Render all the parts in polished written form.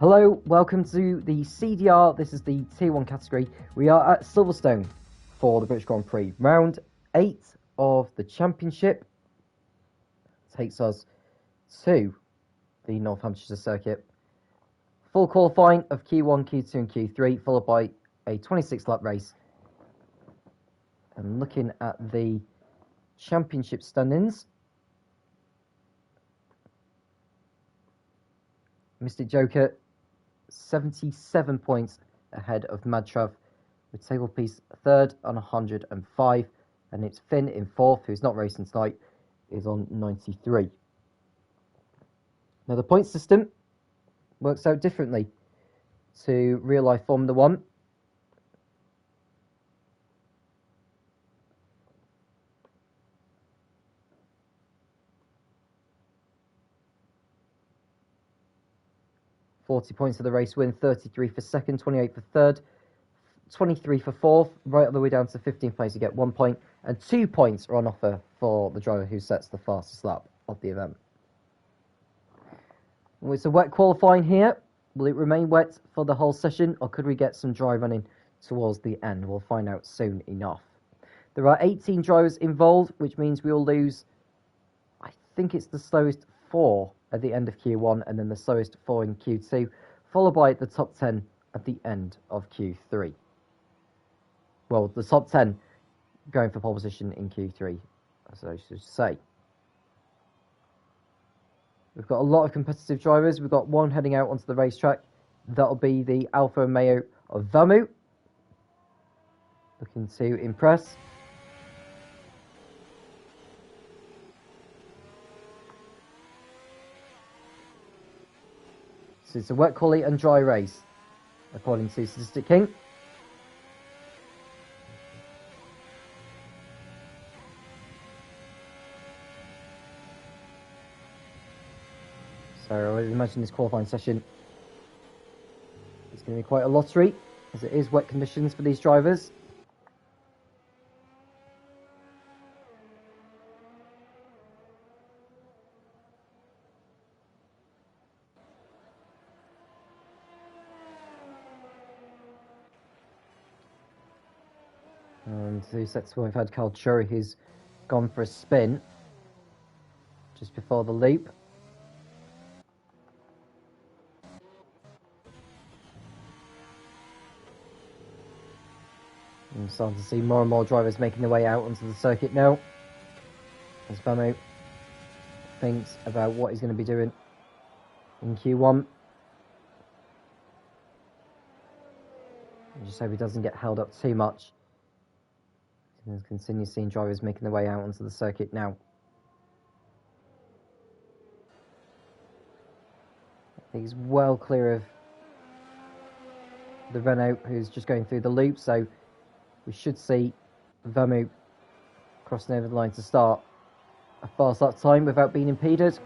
Hello, welcome to the CDR. This is the Tier 1 category. We are at Silverstone for the British Grand Prix. Round 8 of the championship takes us to the Northamptonshire circuit. Full qualifying of Q1, Q2 and Q3, followed by a 26-lap race. And looking at the championship standings, Mystic Joker 77 points ahead of Madtrav, with Table Piece third on 105, and it's Finn in fourth, who's not racing tonight, is on 93. Now the point system works out differently to real life Formula 1. $40 points for the race win, 33 for second, 28 for third, 23 for fourth, right all the way down to 15th place. You get 1 point, and 2 points are on offer for the driver who sets the fastest lap of the event. Well, it's a wet qualifying here. Will it remain wet for the whole session, or could we get some dry running towards the end? We'll find out soon enough. There are 18 drivers involved, which means we will lose, I think it's the slowest 4 at the end of Q1, and then the slowest 4 in Q2, followed by the top 10 at the end of Q3. Well, the top 10 going for pole position in Q3, as I should say. We've got a lot of competitive drivers. We've got one heading out onto the racetrack. That'll be the Alfa Romeo of Vamu, looking to impress. So it's a wet quali and dry race, according to Statistic King. So I would imagine this qualifying session is going to be quite a lottery, as it is wet conditions for these drivers. And the sets we've had Carl Churi, who's gone for a spin just before the loop. I'm starting to see more and more drivers making their way out onto the circuit now, as Vamu thinks about what he's going to be doing in Q1. I just hope he doesn't get held up too much. And continue seeing drivers making their way out onto the circuit now. He's well clear of the Renault, who's just going through the loop, so we should see Vamu crossing over the line to start a fast lap time without being impeded.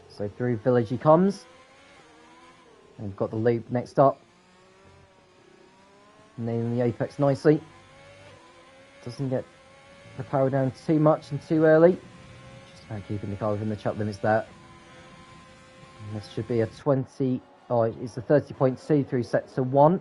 So through Village he comes. And we've got the loop next up. Nailing the apex nicely. Doesn't get the power down too much and too early. Just about keeping the car within the track limits there. And this should be a 20... Oh, it's a 30.2 through sector 1.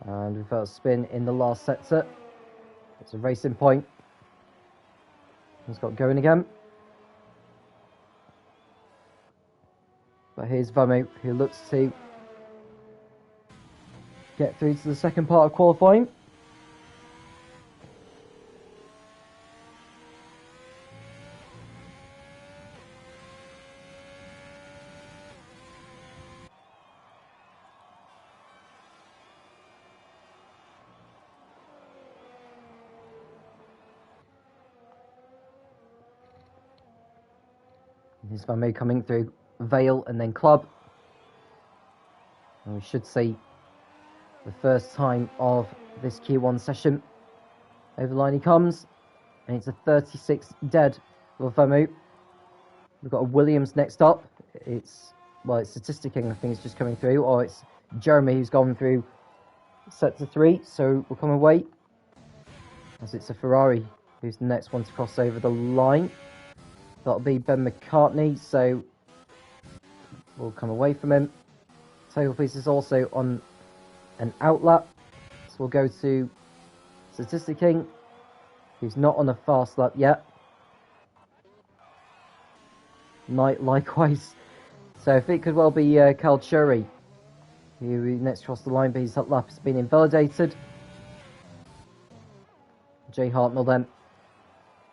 And we've got a spin in the last sector. It's a racing point. He's got going again. But here's Vamu, who looks to get through to the second part of qualifying. Here's Vamu coming through Vale and then Club. And we should see the first time of this Q1 session. Over the line he comes, and it's a 36 dead for Vamu. We've got a Williams next up. It's Statisticking, I think, is just coming through, or it's Jeremy who's gone through sector 3, so we'll come away. As it's a Ferrari who's the next one to cross over the line. That'll be Ben McCartney, so we'll come away from him. Tail piece is also on an outlap, so we'll go to Statisticking, who's not on a fast lap yet. Knight likewise. So if it could well be Carl Churi, who next crossed the line, but his lap has been invalidated. Jay Hartnell then.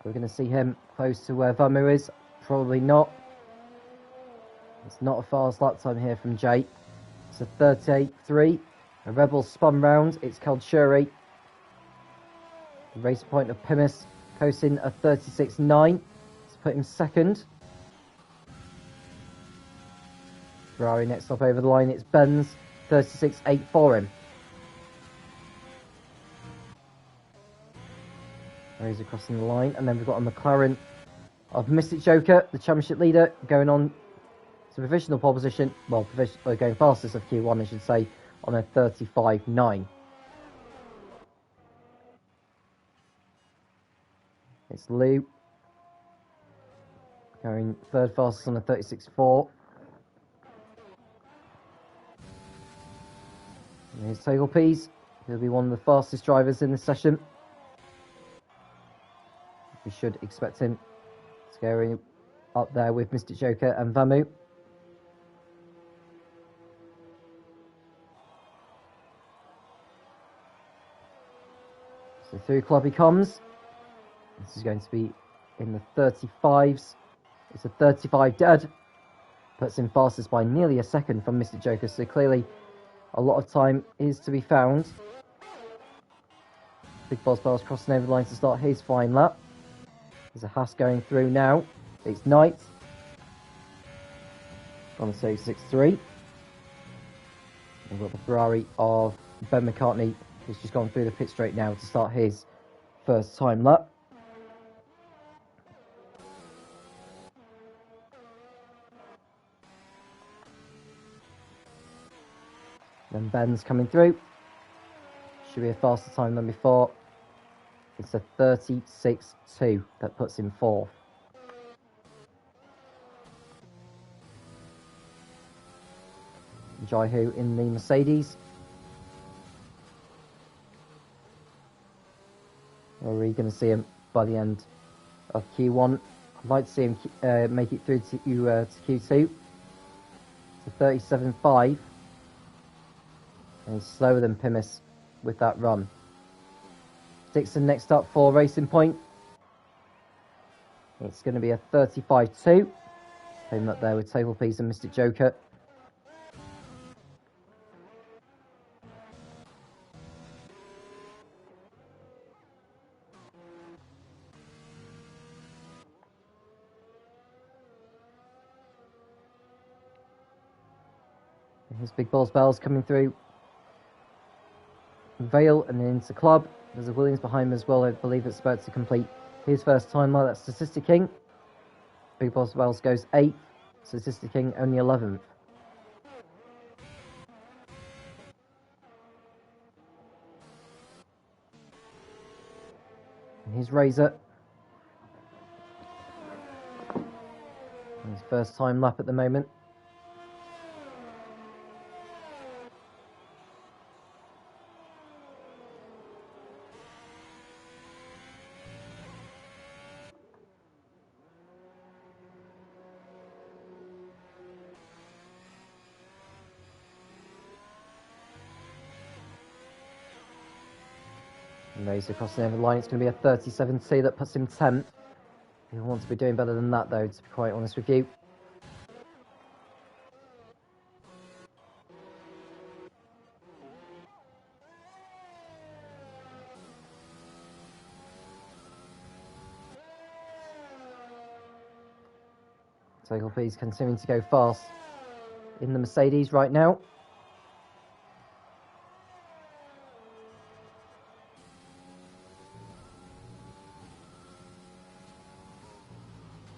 We're going to see him close to where Vamu is. Probably not. It's not a fast lap time here from Jay. It's a 38.3. A Rebel spun round. It's Kalchuri. The race point of Pimis posting a 36.9. Let's put him second. Ferrari next up over the line. It's Benz. 36.8 for him. There he's crossing the line. And then we've got a McLaren of Mystic Joker, the championship leader, going on to provisional pole position. Well, going fastest of Q1, I should say, on a 35.9. It's Lou going third fastest on a 36.4. And here's Tagelpies. He'll be one of the fastest drivers in this session. We should expect him to go up there with Mr. Joker and Vamu. So through club he comes. This is going to be in the 35s. It's a 35 dead. Puts him fastest by nearly a second from Mr. Joker. So clearly a lot of time is to be found. Big Boss Bell's crossing over the line to start his fine lap. There's a Haas going through now. It's Knight. On the 36.3. We've got the Ferrari of Ben McCartney, who's just gone through the pit straight now to start his first time lap. Then Ben's coming through. Should be a faster time than before. It's a 36.2 that puts him fourth. Jaihu in the Mercedes. Or are we going to see him by the end of Q1? I'd like to see him make it through to Q2. It's a 37.5. And he's slower than Pimis with that run. Dixon next up for Racing Point. It's going to be a 35.2. Him up there with Tablepiece and Mystic Joker. Here's Big Balls Bells coming through. Vale and then into Club. There's a Williams behind him as well. I believe it's about to complete his first time like that. Statistic King. Big Boss Bells goes 8th. Statistic King only 11th. And here's Razor. His first time lap at the moment. And Razor crossing over the line. It's going to be a 37.2 that puts him 10th. He'll want to be doing better than that, though, to be quite honest with you. Tagelpiece continuing to go fast in the Mercedes right now.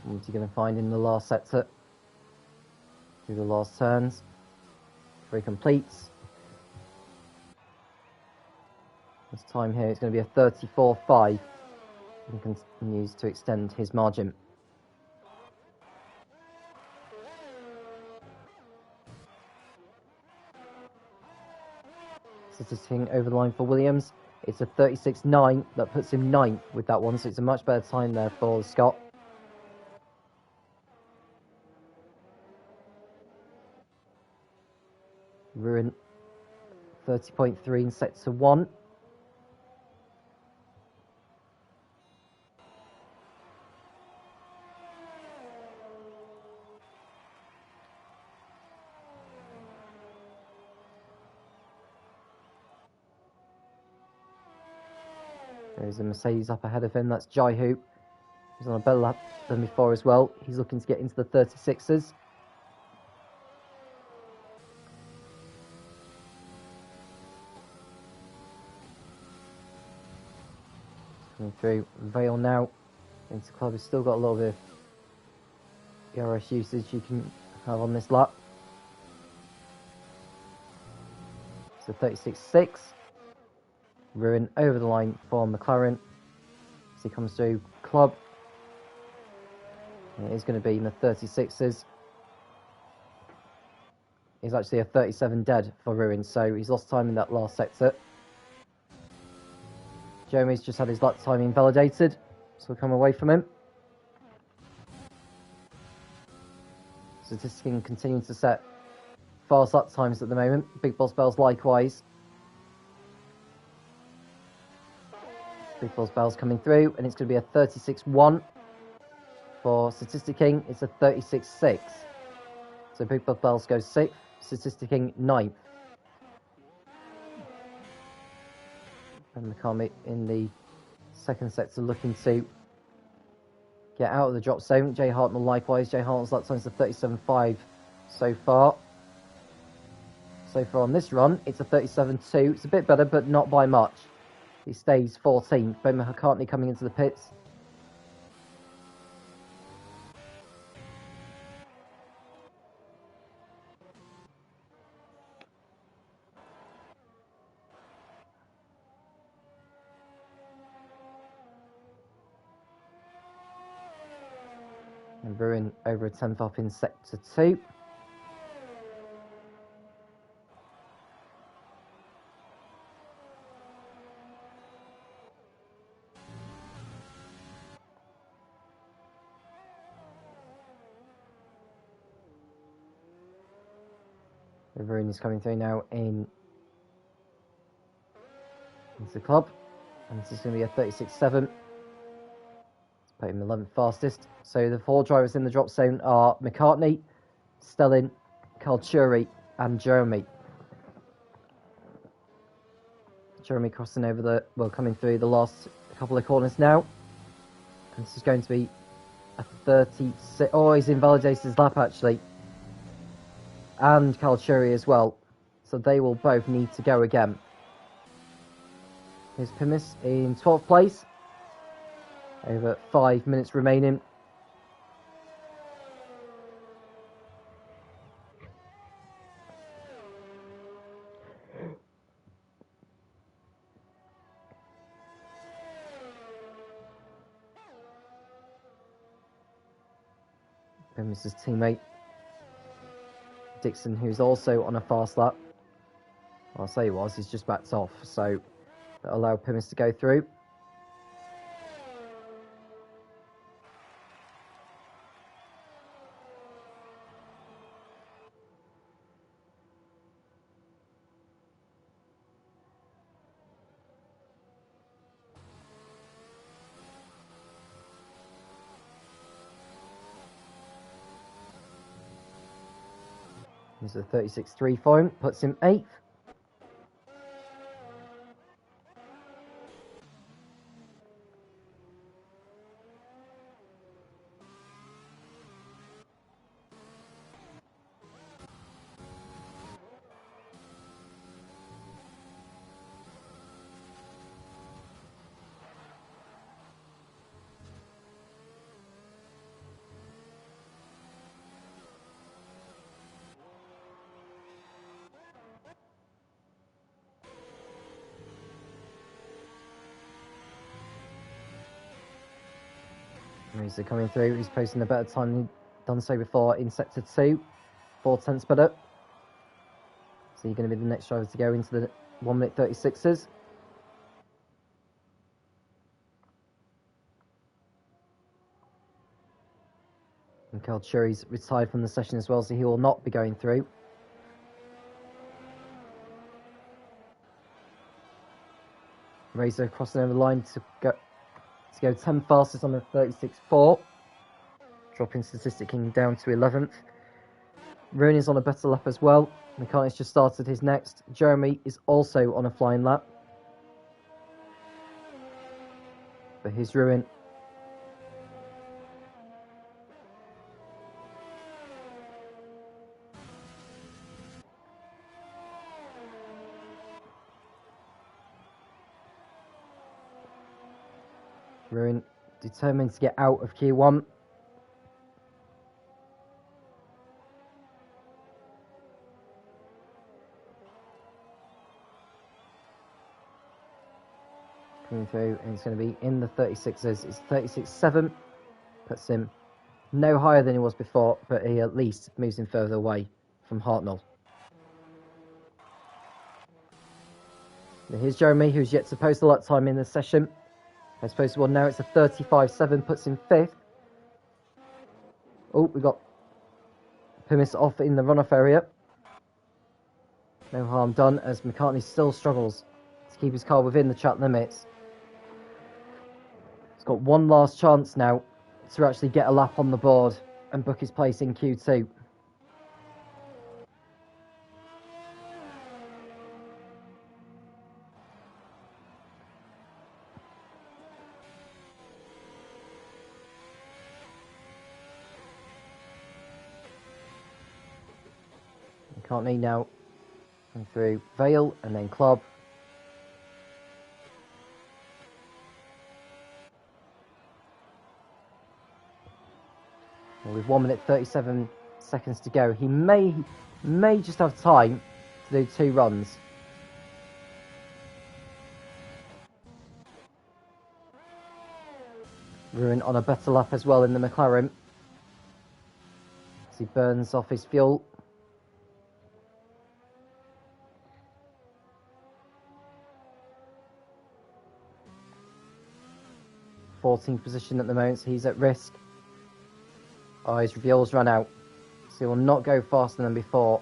What's he going to find in the last sector? Through the last turns. 3 completes. This time here it's going to be a 34.5 and continues to extend his margin. Statisticing over the line for Williams. It's a 36.9 that puts him 9th with that one, so it's a much better time there for the Scot. Ruin 30.3 in sector 1. There's a Mercedes up ahead of him, that's Jai Hoop. He's on a better lap than before as well. He's looking to get into the 36s. Coming through Vale now into club. He's still got a little bit of ERS usage you can have on this lap. So 36.6. Ruin over the line for McLaren as he comes through club. It is going to be in the 36s. He's actually a 37 dead for Ruin, so he's lost time in that last sector. Jeremy's just had his lap time invalidated, so we'll come away from him. Statisticing continuing to set fast lap times at the moment. Big Boss Bells likewise. Big Boss Bells coming through, and it's going to be a 36.1. For Statisticing, it's a 36.6. So Big Boss Bells goes 6th, Statisticing 9th. And McCormick in the second sector looking to get out of the drop zone. Jay Hartnell likewise. Jay Hartnell's lap time's a 37.5 so far. So far on this run, it's a 37.2. It's a bit better, but not by much. He stays 14th. Ben McCartney coming into the pits. And Bruin over a 10th up in sector 2. Bruin is coming through now into the club. And this is going to be a 36.7. Put him 11th fastest. So the 4 drivers in the drop zone are McCartney, Stellin, Kalchuri, and Jeremy. Jeremy crossing over coming through the last couple of corners now. And this is going to be a 36. Oh, he's invalidated his lap actually. And Kalchuri as well. So they will both need to go again. Here's Pimis in 12th place. Over 5 minutes remaining. Pimis' teammate Dixon, who's also on a fast lap. I'll say he was, he's just backed off, so that allowed Pimis to go through. There's a 36.3 for him, puts him 8th. Razor coming through. He's posting a better time than he'd done so before in Sector 2. 4/10 better. So you're going to be the next driver to go into the 1 minute 36s. And Carl Cherry's retired from the session as well, so he will not be going through. Razor crossing over the line to go 10 fastest on the 36.4. Dropping statistically down to 11th. Ruin is on a better lap as well. McCartney's just started his next. Jeremy is also on a flying lap. But here's Ruin. Ruin determined to get out of Q1. Coming through, and it's going to be in the 36s. It's 36.7. Puts him no higher than he was before, but he at least moves him further away from Hartnell. Now here's Jeremy, who's yet to post a lap time in the session. Has posted one now. It's a 35.7, puts him 5th. Oh, we got Pimis off in the runoff area. No harm done, as McCartney still struggles to keep his car within the track limits. He's got one last chance now to actually get a lap on the board and book his place in Q2. McCartney now going through Vale and then Club. And with 1 minute 37 seconds to go, he may just have time to do 2 runs. Ruin on a better lap as well in the McLaren as he burns off his fuel. th position at the moment, so he's at risk. Oh, his fuel's run out, so he will not go faster than before.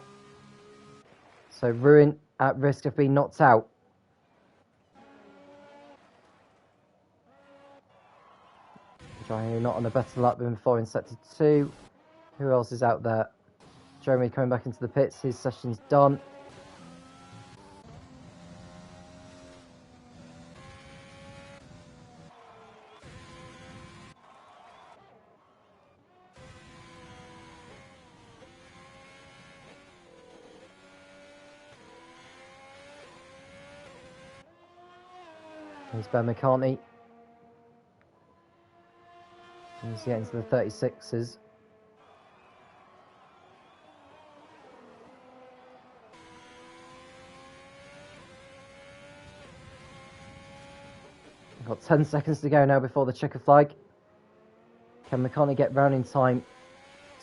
So Ruin at risk of being knocked out. Not on a better lap than before in Sector 2. Who else is out there? Jeremy coming back into the pits, his session's done. Here's Ben McCartney. He's getting to the 36s. We've got 10 seconds to go now before the checker flag. Can McCartney get round in time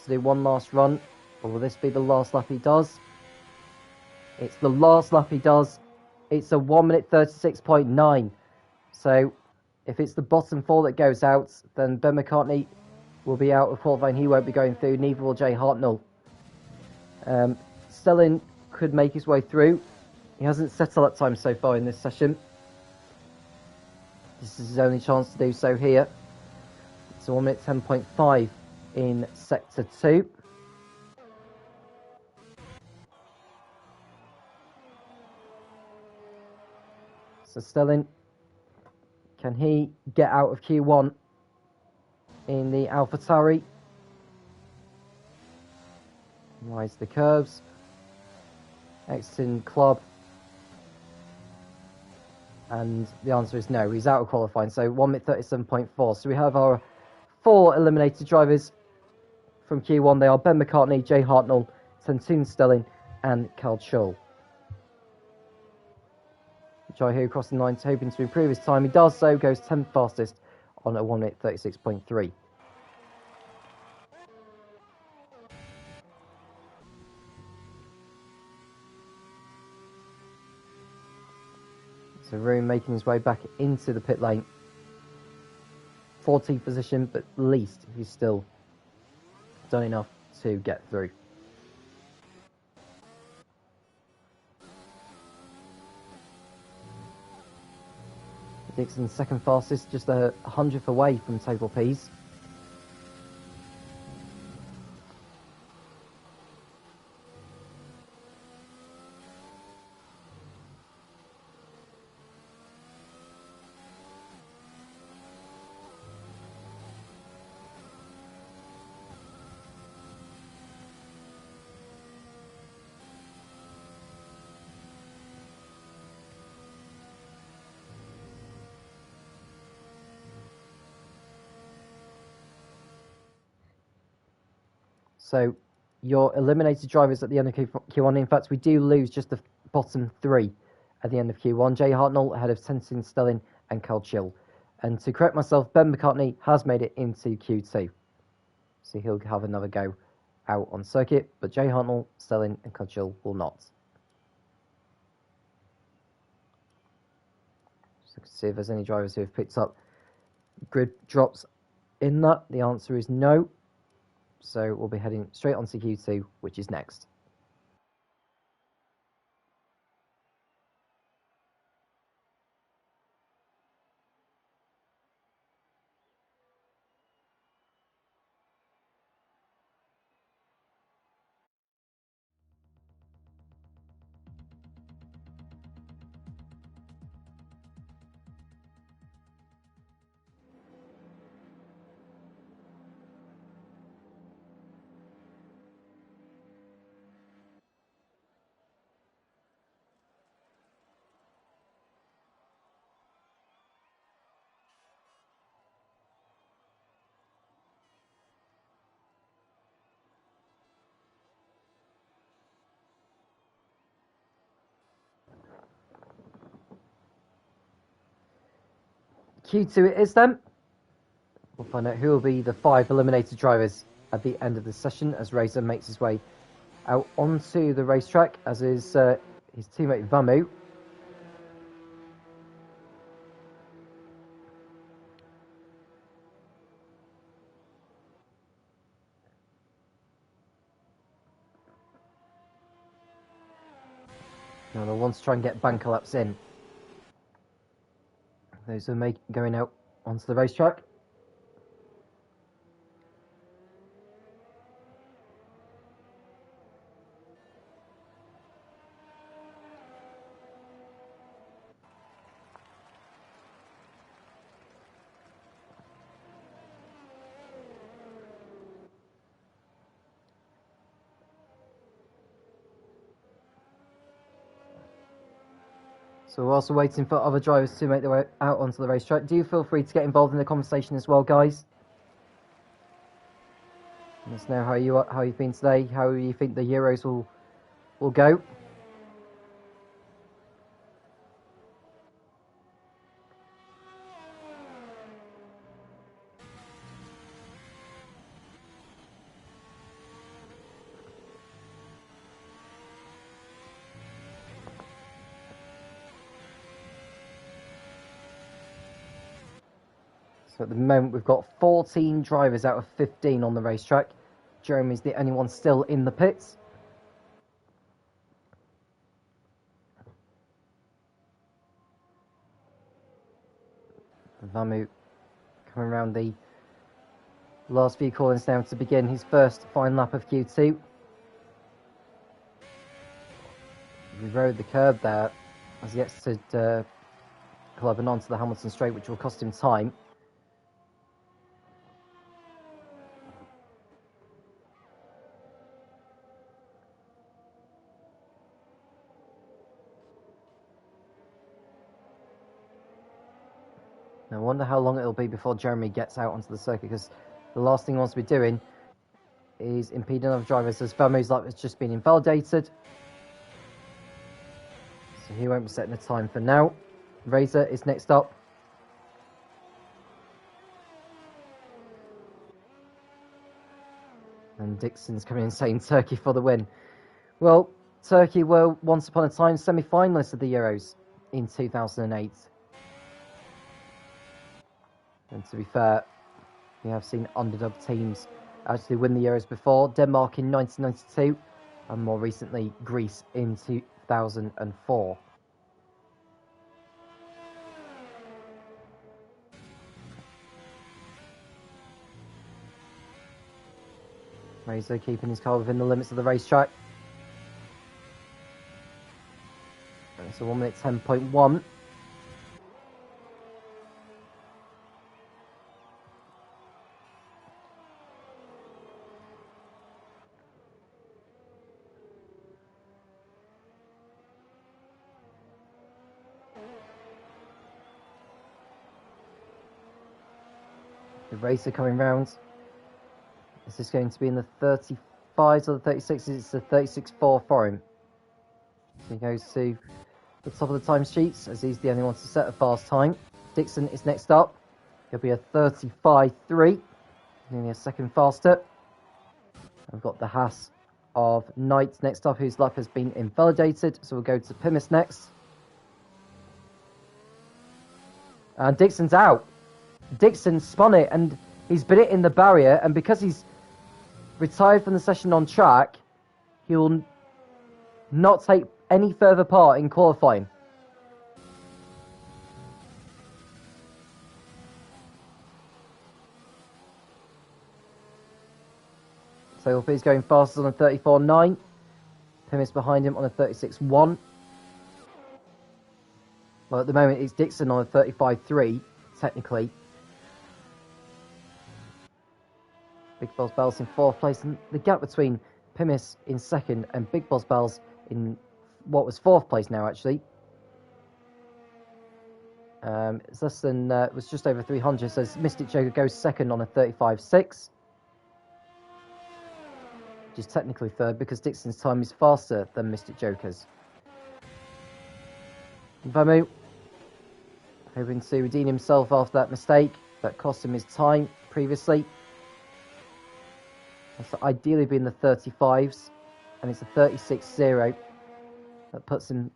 to do one last run? Or will this be the last lap he does? It's the last lap he does. It's a 1 minute 36.9. So if it's the bottom 4 that goes out, then Ben McCartney will be out of qualifying. He won't be going through, neither will Jay Hartnell. Stelling could make his way through. He hasn't set a lap time so far in this session. This is his only chance to do so here. It's a 1 minute 10.5 in Sector 2. So Stelling, can he get out of Q1 in the AlphaTauri? Rise the curves. Exiting Club. And the answer is no, he's out of qualifying. So 1 minute 37.4. So we have our 4 eliminated drivers from Q1. They are Ben McCartney, Jay Hartnell, Tentoon Stelling, and Carl Scholl. Jai Hu crossing the line, hoping to improve his time. He does so, goes 10th fastest on a 1 minute 36.3. So Room making his way back into the pit lane. 14th position, but at least he's still done enough to get through. Dixon second fastest, just a 100th away from total Ps. So your eliminated drivers at the end of Q1. In fact, we do lose just the bottom three at the end of Q1. Jay Hartnell ahead of Tenzin Stelling and Carl Chill. And to correct myself, Ben McCartney has made it into Q2. So he'll have another go out on circuit, but Jay Hartnell, Stelling and Carl Chill will not. Just to see if there's any drivers who have picked up grid drops in that. The answer is no. So we'll be heading straight on to Q2, which is next. Q2 it is then. We'll find out who will be the 5 eliminated drivers at the end of the session as Razor makes his way out onto the racetrack, as is his teammate Vamu. Now they want to try and get banker laps in. Those are going out onto the racetrack. So we're also waiting for other drivers to make their way out onto the racetrack. Do feel free to get involved in the conversation as well, guys. Let us know how you've been today, how you think the Euros will go. So at the moment we've got 14 drivers out of 15 on the racetrack. Jeremy's the only one still in the pits. Vamu coming around the last few corners now to begin his first fine lap of Q2. We rode the curb there as he gets to clubbing onto the Hamilton straight, which will cost him time. Now, I wonder how long it'll be before Jeremy gets out onto the circuit, because the last thing he wants to be doing is impeding other drivers, as Vamu's lap has just been invalidated. So he won't be setting a time for now. Razor is next up. And Dixon's coming in saying Turkey for the win. Well, Turkey were once upon a time semi-finalists of the Euros. in 2008. And to be fair, we have seen underdog teams actually win the Euros before. Denmark in 1992, and more recently Greece in 2004. Razor keeping his car within the limits of the racetrack. And it's a 1 minute 10.1. The racer coming round. Is this going to be in the 35s or the 36s? It's the 36.4 for him. So he goes to the top of the time sheets, as he's the only one to set a fast time. Dixon is next up. He'll be a 35.3, nearly a second faster. I've got the Haas of Knight next up, whose lap has been invalidated, so we'll go to Pimis next. And Dixon's out. Dixon spun it, and he's been it in the barrier, and because he's retired from the session on track, he'll not take any further part in qualifying. So he's going fastest on a 34.9. Pimis behind him on a 36.1. Well, at the moment it's Dixon on a 35.3, technically. Big Boss Bells in 4th place, and the gap between Pimis in 2nd and Big Boss Bells in what was 4th place now, actually. It's less than, it was just over 300, so Mystic Joker goes 2nd on a 35.6. Which is technically 3rd because Dixon's time is faster than Mystic Joker's. Vamu, hoping to redeem himself after that mistake that cost him his time previously. That's ideally been the 35s, and it's a 36.0 that puts him,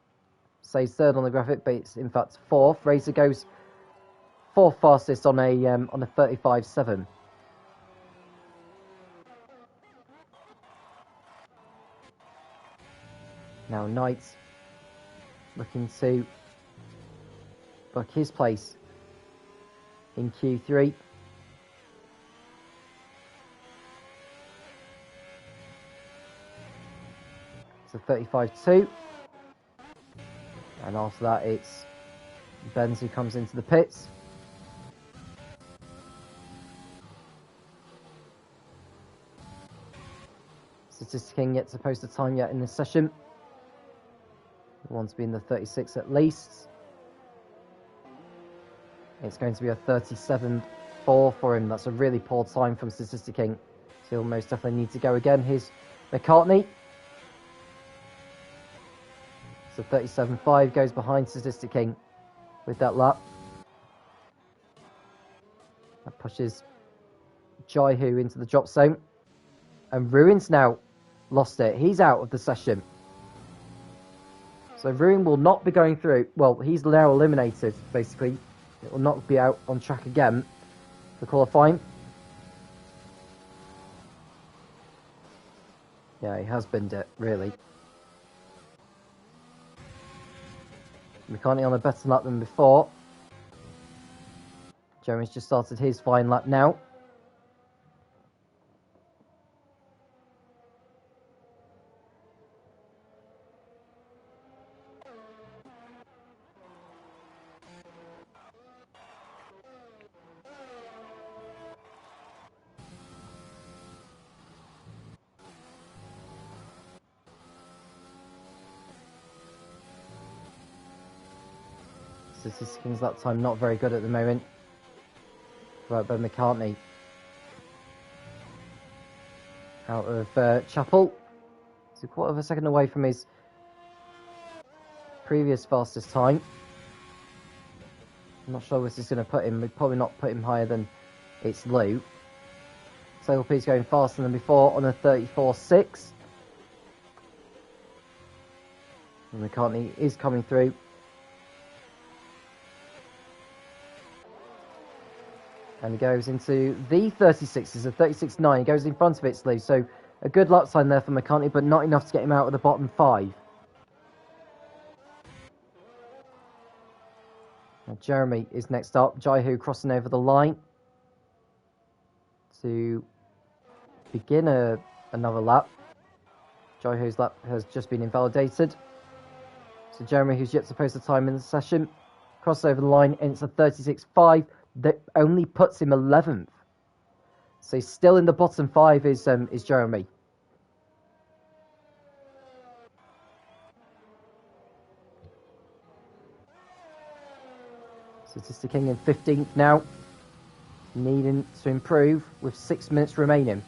says 3rd on the graphic, but it's in fact 4th. Razor goes 4th fastest on a 35.7. Now Knight looking to book his place in Q3. It's a 35.2. And after that it's Benz who comes into the pits. Statistic King yet to post a time yet in this session. We want to be in the 36 at least. It's going to be a 37.4 for him. That's a really poor time from Statistic King. So he'll most definitely need to go again. Here's McCartney. So 37.5 goes behind Statistic King with that lap. That pushes Jaihu into the drop zone. And Ruin's now lost it. He's out of the session. So Ruin will not be going through. Well, he's now eliminated, basically. It will not be out on track again for qualifying. Yeah, he has binned it, really. McCartney on a better lap than before. Jeremy's just started his fine lap now. Statistic King's that time not very good at the moment. Right, Ben McCartney out of Chapel. So quarter of a second away from his previous fastest time. I'm not sure where this is going to put him. We'd probably not put him higher than it's Lou. So LP's going faster than before on a 34.6. And McCartney is coming through. And he goes into the 36s, a 36.9. He goes in front of It's Lou. So a good lap sign there for McCartney, but not enough to get him out of the bottom 5. Now Jeremy is next up. Jaihu crossing over the line to begin another lap. Jaihu's lap has just been invalidated. So Jeremy, who's yet to post a time in the session, crosses over the line, and it's a 36.5 that only puts him 11th. So he's still in the bottom 5 is Jeremy. Statistic King in 15th now, needing to improve with 6 minutes remaining.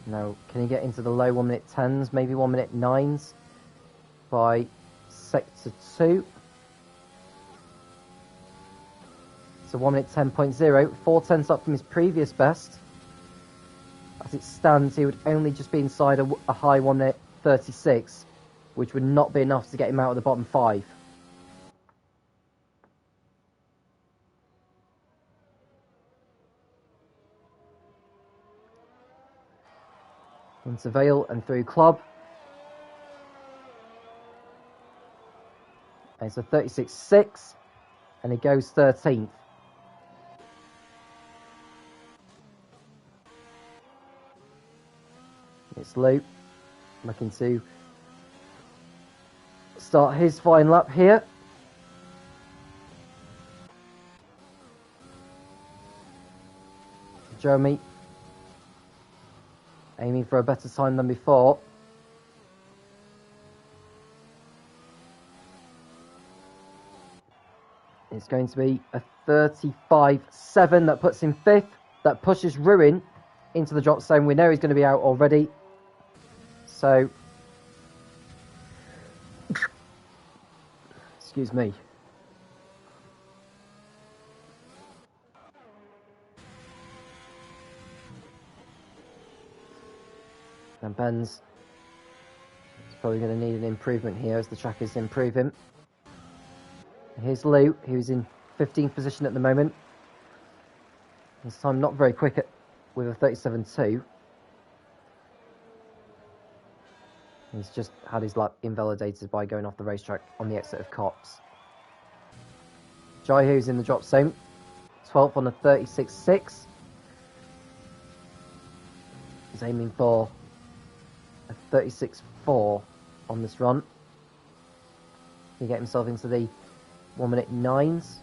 Now, can he get into the low 1 minute 10s, maybe 1 minute 9s by sector 2? So 1 minute 10.0, 4 tenths up from his previous best. As it stands, he would only just be inside a high 1 minute 36, which would not be enough to get him out of the bottom 5. Into Vale and through Club. And it's a 36.6, and he goes 13th. It's Luke looking to start his fine lap here. Jeremy aiming for a better time than before. It's going to be a 35.7 that puts him 5th. That pushes Ruin into the drop zone. We know he's going to be out already. So, excuse me. And Ben's is probably going to need an improvement here as the track is improving. Here's Lou, who's in 15th position at the moment. This time not very quick with a 37.2. He's just had his lap invalidated by going off the racetrack on the exit of Cox. Jaihu's in the drop zone, 12th on a 36.6. He's aiming for a 36.4 on this run. He get himself into the 1 minute 9s.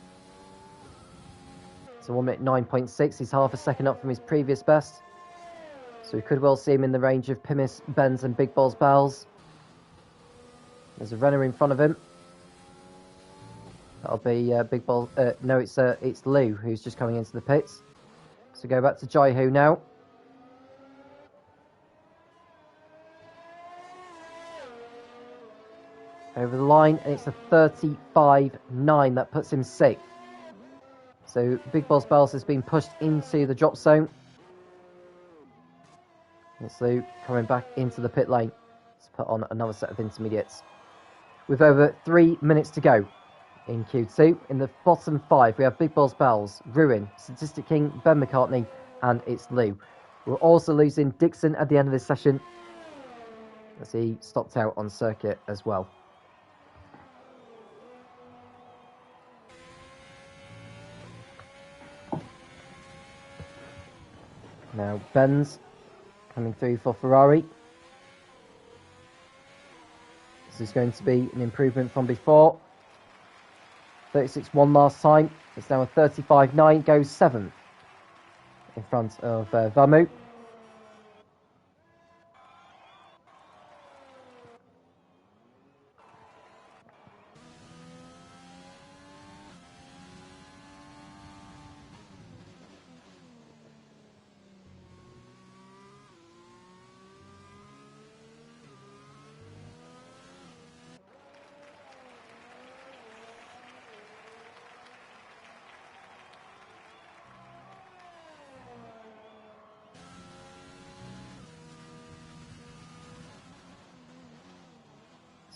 So 1 minute 9.6. He's half a second up from his previous best. So we could well see him in the range of Pimis, Benz and Big Balls Bells. There's a runner in front of him. That'll be Big Ball. No, it's Lou who's just coming into the pits. So go back to Jaihu now. Over the line, and it's a 35.9 that puts him 6th. So Big Balls Bells has been pushed into the drop zone. It's Lou coming back into the pit lane to put on another set of intermediates. With over 3 minutes to go in Q2, in the bottom 5 we have Big Balls Bells, Ruin, Statistic King, Ben McCartney, and it's Lou. We're also losing Dixon at the end of this session as he stopped out on circuit as well. Now Benz coming through for Ferrari. This is going to be an improvement from before. 36.1 last time. It's now a 35.9, goes 7th in front of Vamu.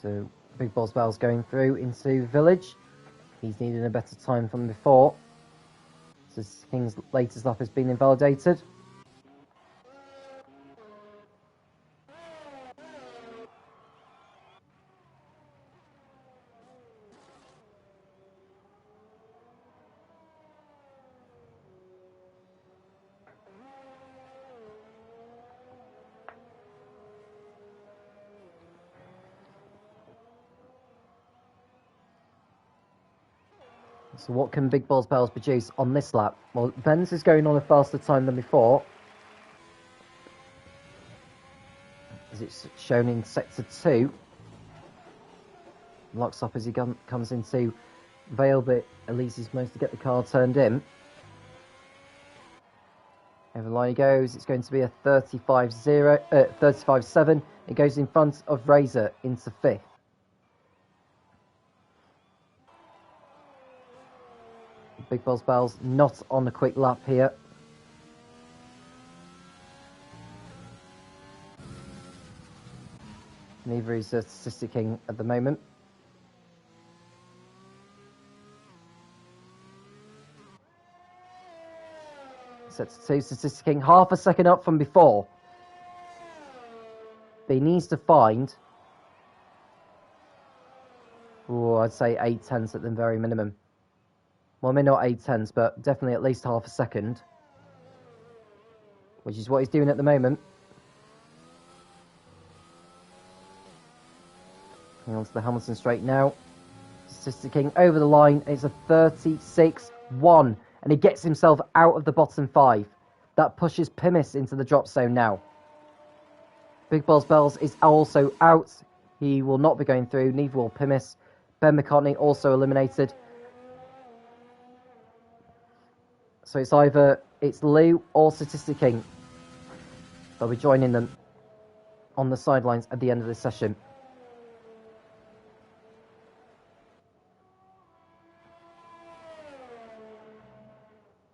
So Big Boss Bell's going through into Village. He's needed a better time from before. So King's latest lap has been invalidated. So what can Big Balls Bells produce on this lap? Well, Benz is going on a faster time than before, as it's shown in Sector 2. Locks up as he comes into Vale, but at least he's managed to get the car turned in. Over the line he goes. It's going to be a 35.7. It goes in front of Razor into 5th. Big Balls Bells not on a quick lap here. Neither is Statistic King at the moment. Set to 2, Statistic King half a second up from before. But he needs to find, I'd say 8/10 at the very minimum. Well, maybe not 8/10, but definitely at least half a second. Which is what he's doing at the moment. Hang on to the Hamilton straight now. Statistic King over the line. It's a 36.1. And he gets himself out of the bottom 5. That pushes Pimis into the drop zone now. Big Balls Bells is also out. He will not be going through. Neither will Pimis. Ben McCartney also eliminated. So it's either Lou or Statistic King. They'll be joining them on the sidelines at the end of this session.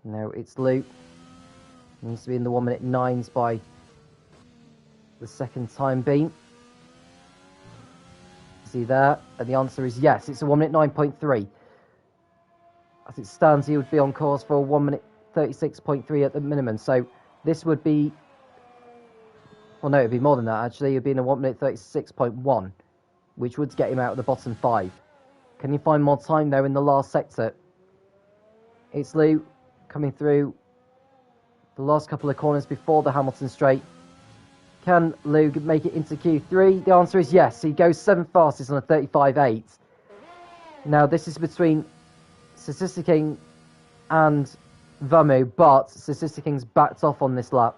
No, it's Lou. He needs to be in the 1 minute 9s by the second time being. Is he there? And the answer is yes. It's a 1 minute 9.3. As it stands, he would be on course for a 1 minute 36.3 at the minimum. So this would be, well, no, it'd be more than that actually. It'd be in a 1 minute 36.1, which would get him out of the bottom 5. Can you find more time though in the last sector? It's Lou coming through the last couple of corners before the Hamilton straight. Can Lou make it into Q3? The answer is yes. He goes 7th fastest on a 35.8. Now this is between Statistic King and Vamu, but Statistic King's backed off on this lap,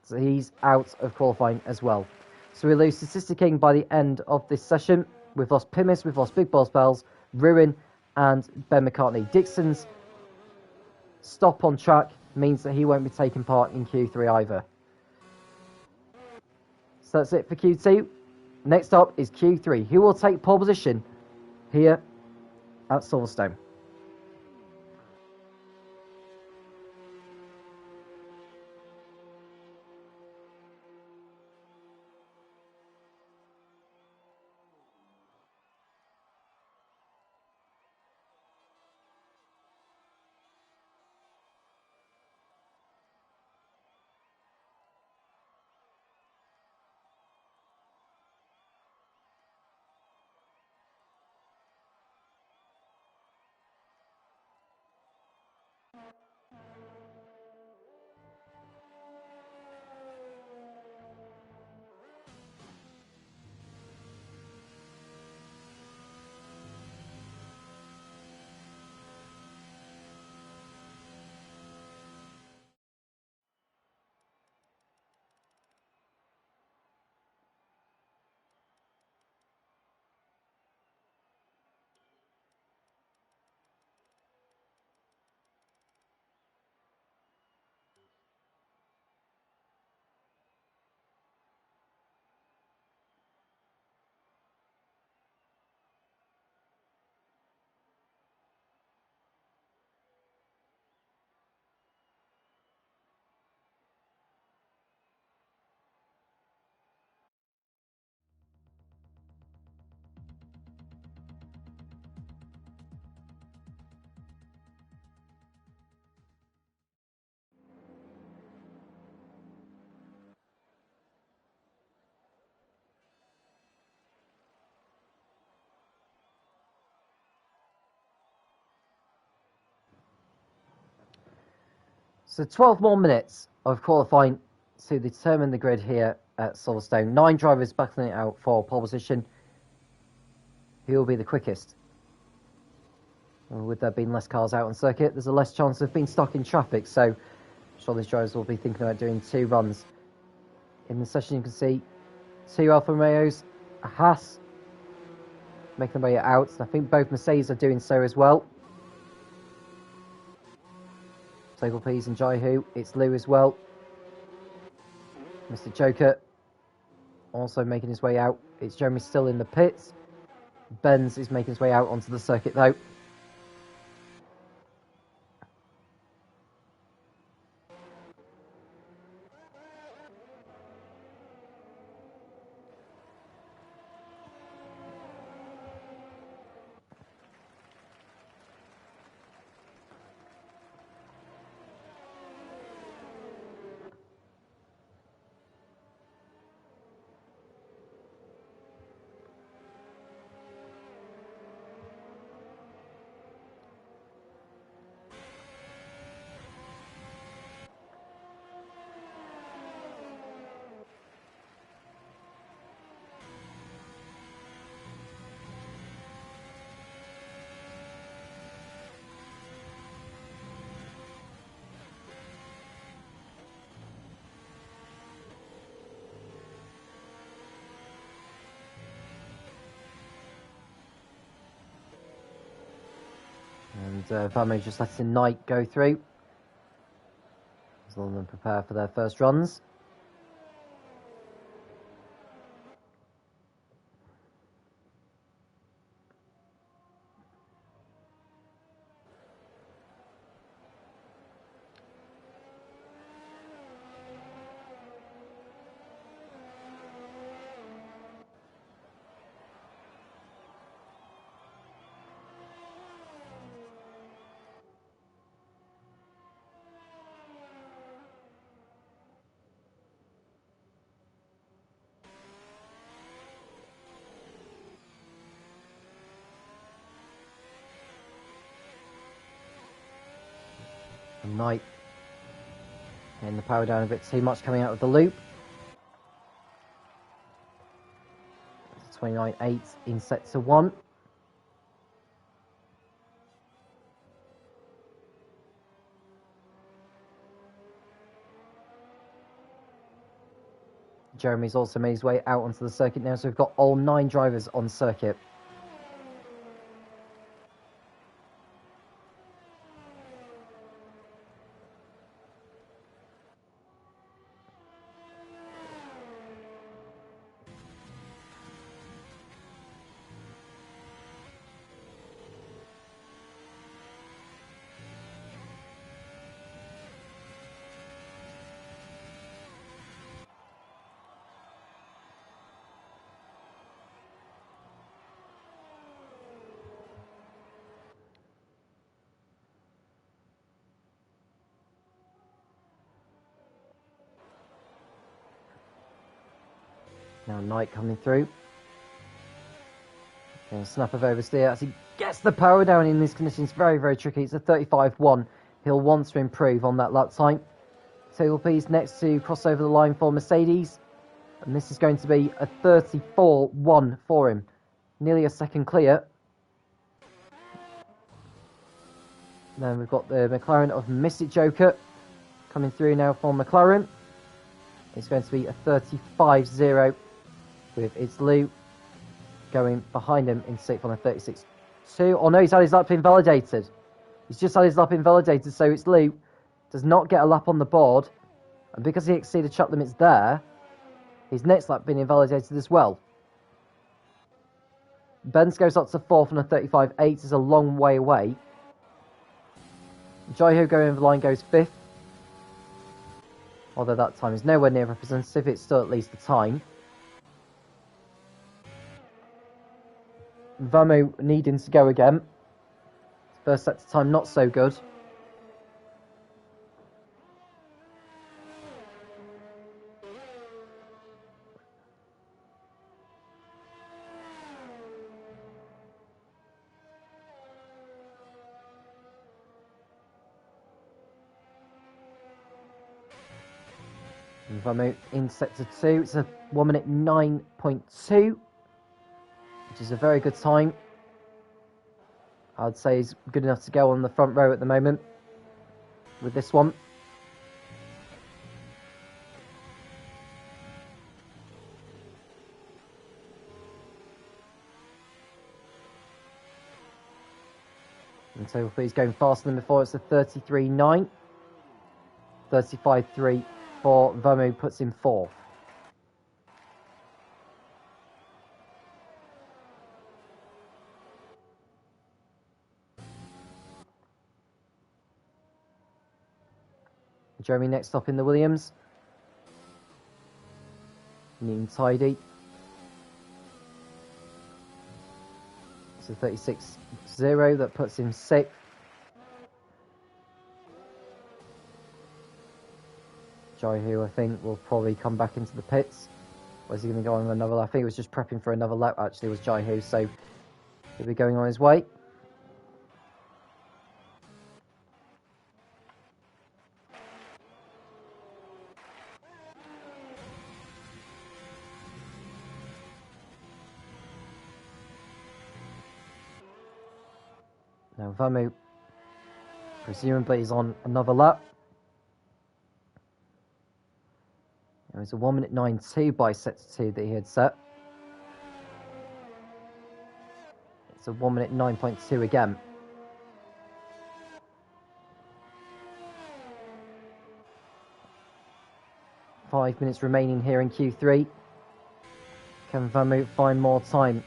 so he's out of qualifying as well. So we lose Statistic King by the end of this session. We've lost Pimis, we've lost Big Balls Bells, Ruin, and Ben McCartney. Dixon's stop on track means that he won't be taking part in Q3 either. So that's it for Q2. Next up is Q3. Who will take pole position here at Silverstone? So 12 more minutes of qualifying to determine the grid here at Silverstone. 9 drivers battling it out for pole position. Who will be the quickest? With there being less cars out on circuit, there's a less chance of being stuck in traffic, so I'm sure these drivers will be thinking about doing 2 runs. In the session you can see 2 Alfa Romeos, a Haas, making their way out. I think both Mercedes are doing so as well. Total P's and Jaihu, it's Lou as well. Mr. Joker also making his way out. It's Jeremy still in the pits. Benz is making his way out onto the circuit though. And Vamo just letting Knight go through. As long as them prepare for their first runs. And Knight getting the power down a bit too much coming out of the loop. 29.8 in sector 1. Jeremy's also made his way out onto the circuit now, so we've got all 9 drivers on circuit. Now Knight coming through. Getting a snap of oversteer as he gets the power down in these conditions. Very, very tricky. It's a 35.1. He'll want to improve on that lap time. Total P's next to cross over the line for Mercedes. And this is going to be a 34.1 for him. Nearly a second clear. Then we've got the McLaren of Mr. Joker coming through now for McLaren. It's going to be a 35.0 with its Lou going behind him in 6th on a 36.2. Oh no, he's had his lap invalidated. He's just had his lap invalidated, so it's Lou. Does not get a lap on the board. And because he exceeded track limits there, his next lap being invalidated as well. Benz goes up to 4th on a 35.8, is a long way away. Jaiho going over the line goes 5th. Although that time is nowhere near representative, it's still at least a time. Vamo needing to go again. First sector time not so good. Vamu in sector 2. It's a 1 minute 9.2, which is a very good time. I'd say he's good enough to go on the front row at the moment with this one. And so he's going faster than before. It's a 33.9. 35.3 for Vamu puts him 4th. Jeremy next up in the Williams. Neat and tidy. It's a 36.0 that puts him 6th. Jaihu, I think, will probably come back into the pits. Or is he going to go on another lap? I think he was just prepping for another lap, actually, was Jaihu, so he'll be going on his way. Now Vamu presumably is on another lap. It was a 1 minute 9.2 by sector 2 that he had set. It's a 1 minute 9.2 again. Five minutes remaining here in Q3. Can Vamu find more time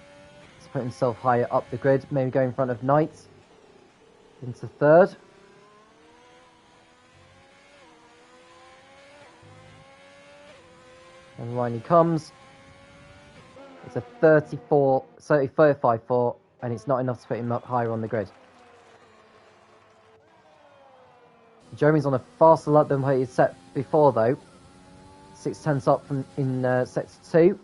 to put himself higher up the grid? Maybe go in front of Knight into 3rd. And line he comes. It's a 34.4, and it's not enough to put him up higher on the grid. Jeremy's on a faster lap than what he had set before, though. 6/10 up from in sector 2.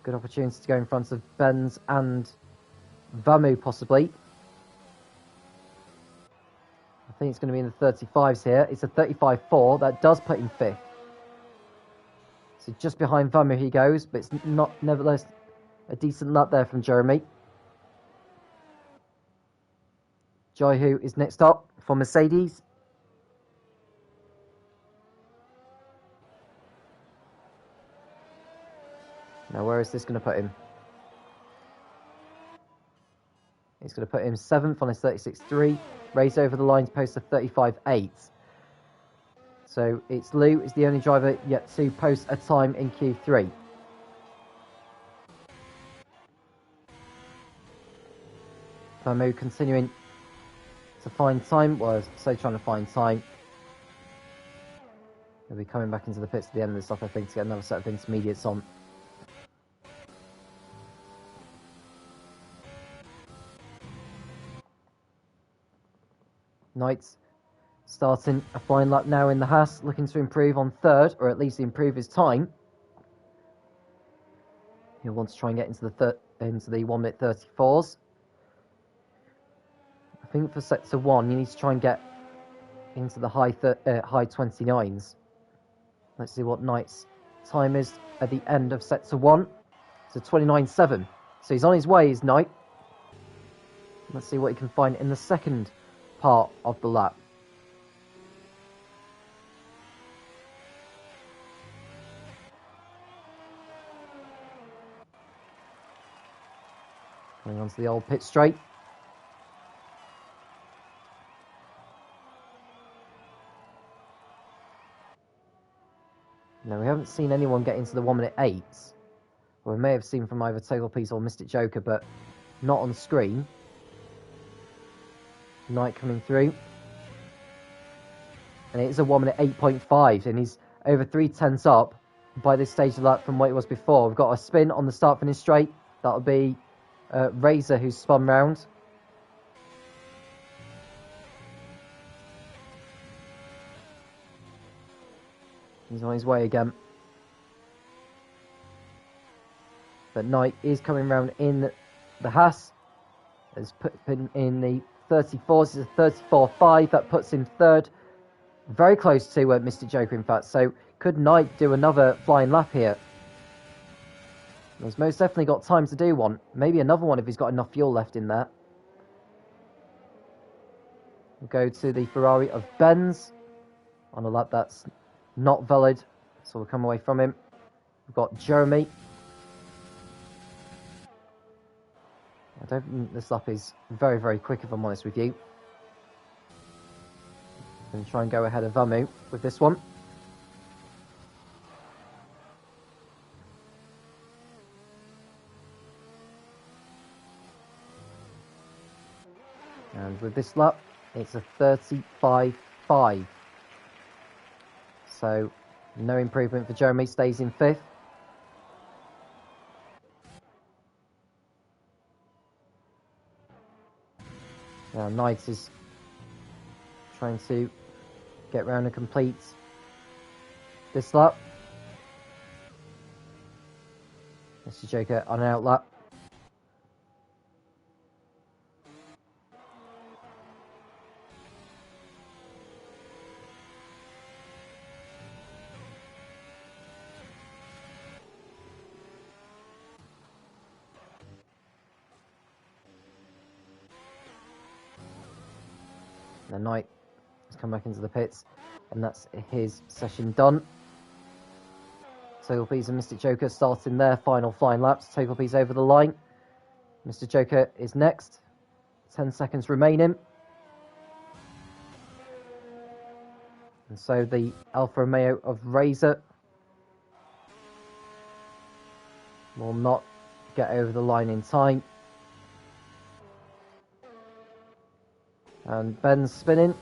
Good opportunity to go in front of Benz and Vamu, possibly. I think it's going to be in the 35s here. It's a 35.4. That does put him 5th. So just behind Vamu he goes, but it's not, nevertheless, a decent lap there from Jeremy. Jaihu is next up for Mercedes. Now where is this going to put him? It's going to put him 7th on his 36.3. Race over the line to post a 35.8. So it's Lou is the only driver yet to post a time in Q3. Vamu continuing to find time. Well, so trying to find time. He'll be coming back into the pits at the end of this stuff, I think, to get another set of intermediates on. Knight's starting a fine lap now in the Haas, looking to improve on 3rd, or at least improve his time. He'll want to try and get into the 1 minute 34s. I think for sector 1, you need to try and get into the high 29s. Let's see what Knight's time is at the end of sector 1. It's a 29.7. So he's on his way, is Knight. Let's see what he can find in the second part of the lap. Going on to the old pit straight. Now, we haven't seen anyone get into the 1 minute 8s. Or we may have seen from either Total Piece or Mystic Joker, but not on screen. Knight coming through. And it is a 1 minute 8.5, and he's over 3/10 up by this stage of the lap from what it was before. We've got a spin on the start finish straight. That'll be Razor who's spun round. He's on his way again. But Knight is coming round in the Haas. Has put in the 34s. It's a 34.5. That puts him 3rd. Very close to Mystic Joker, in fact. So Could Knight do another flying lap here? He's most definitely got time to do one. Maybe another one if he's got enough fuel left in there. We'll go to the Ferrari of Benz on a lap that's not valid, so we'll come away from him. We've got Jeremy. I don't think this lap is very, very quick, if I'm honest with you. I'm going to try and go ahead of Vamu with this one. And with this lap, it's a 35.5. So, no improvement for Jeremy, stays in 5th. Now, Knight is trying to get round and complete this lap. Mr. Joker on an out lap. The Knight has come back into the pits, and that's his session done. Togelpies and Mr. Joker starting their final flying laps. Togelpies over the line. Mr. Joker is next. 10 seconds remaining. And so the Alfa Romeo of Razor will not get over the line in time. And Ben's spinning.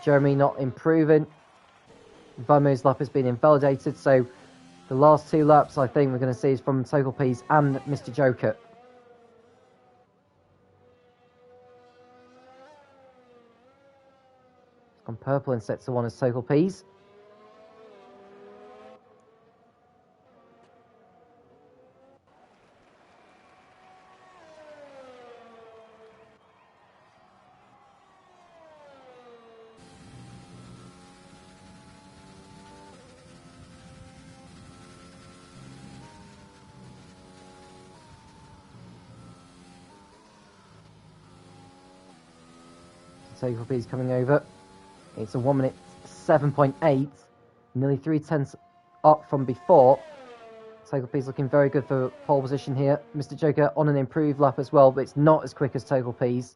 Jeremy not improving. Vamu's lap has been invalidated, so the last 2 laps I think we're going to see is from Togelpies and Mr. Joker. It's gone purple in sector 1 as Togelpies. Togelpies coming over. It's a 1 minute 7.8, nearly 3/10 up from before. Togelpies looking very good for pole position here. Mr. Joker on an improved lap as well, but it's not as quick as Togelpies.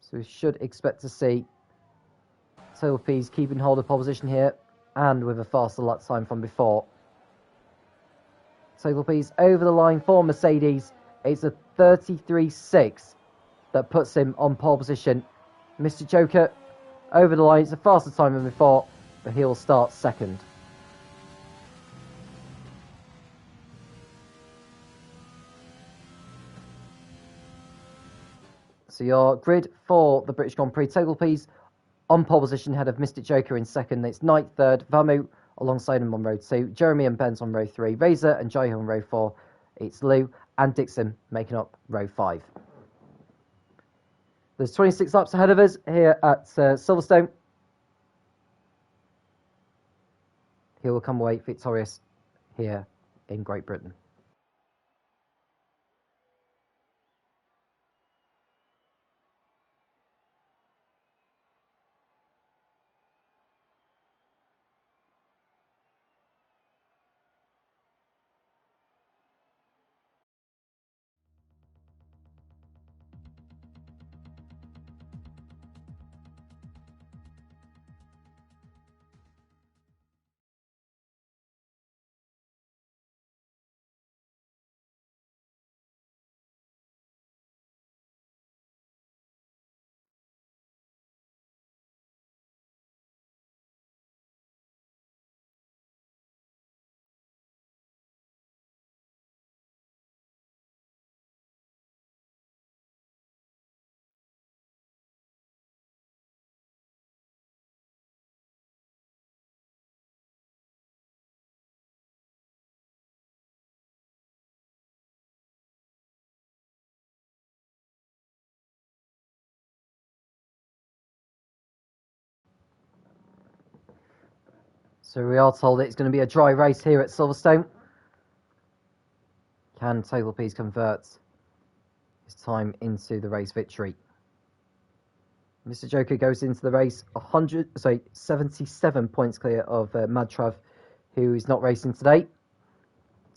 So we should expect to see Togelpies keeping hold of pole position here and with a faster lap time from before. Togelpies over the line for Mercedes. It's a 33.6 that puts him on pole position. Mr. Joker over the line. It's a faster time than before, but he'll start second. So your grid for the British Grand Prix: Togelpies on pole position ahead of Mr. Joker in second. It's Knight third, Vamu alongside him on row 2, Jeremy and Benz on row 3, Razor and Jaiho on row 4. It's Lou and Dixon making up row 5. There's 26 laps ahead of us here at Silverstone. He will come away victorious here in Great Britain. So we are told it's going to be a dry race here at Silverstone. Can Taylor Pease convert his time into the race victory? Mr. Joker goes into the race 77 points clear of Mad Trav, who is not racing today.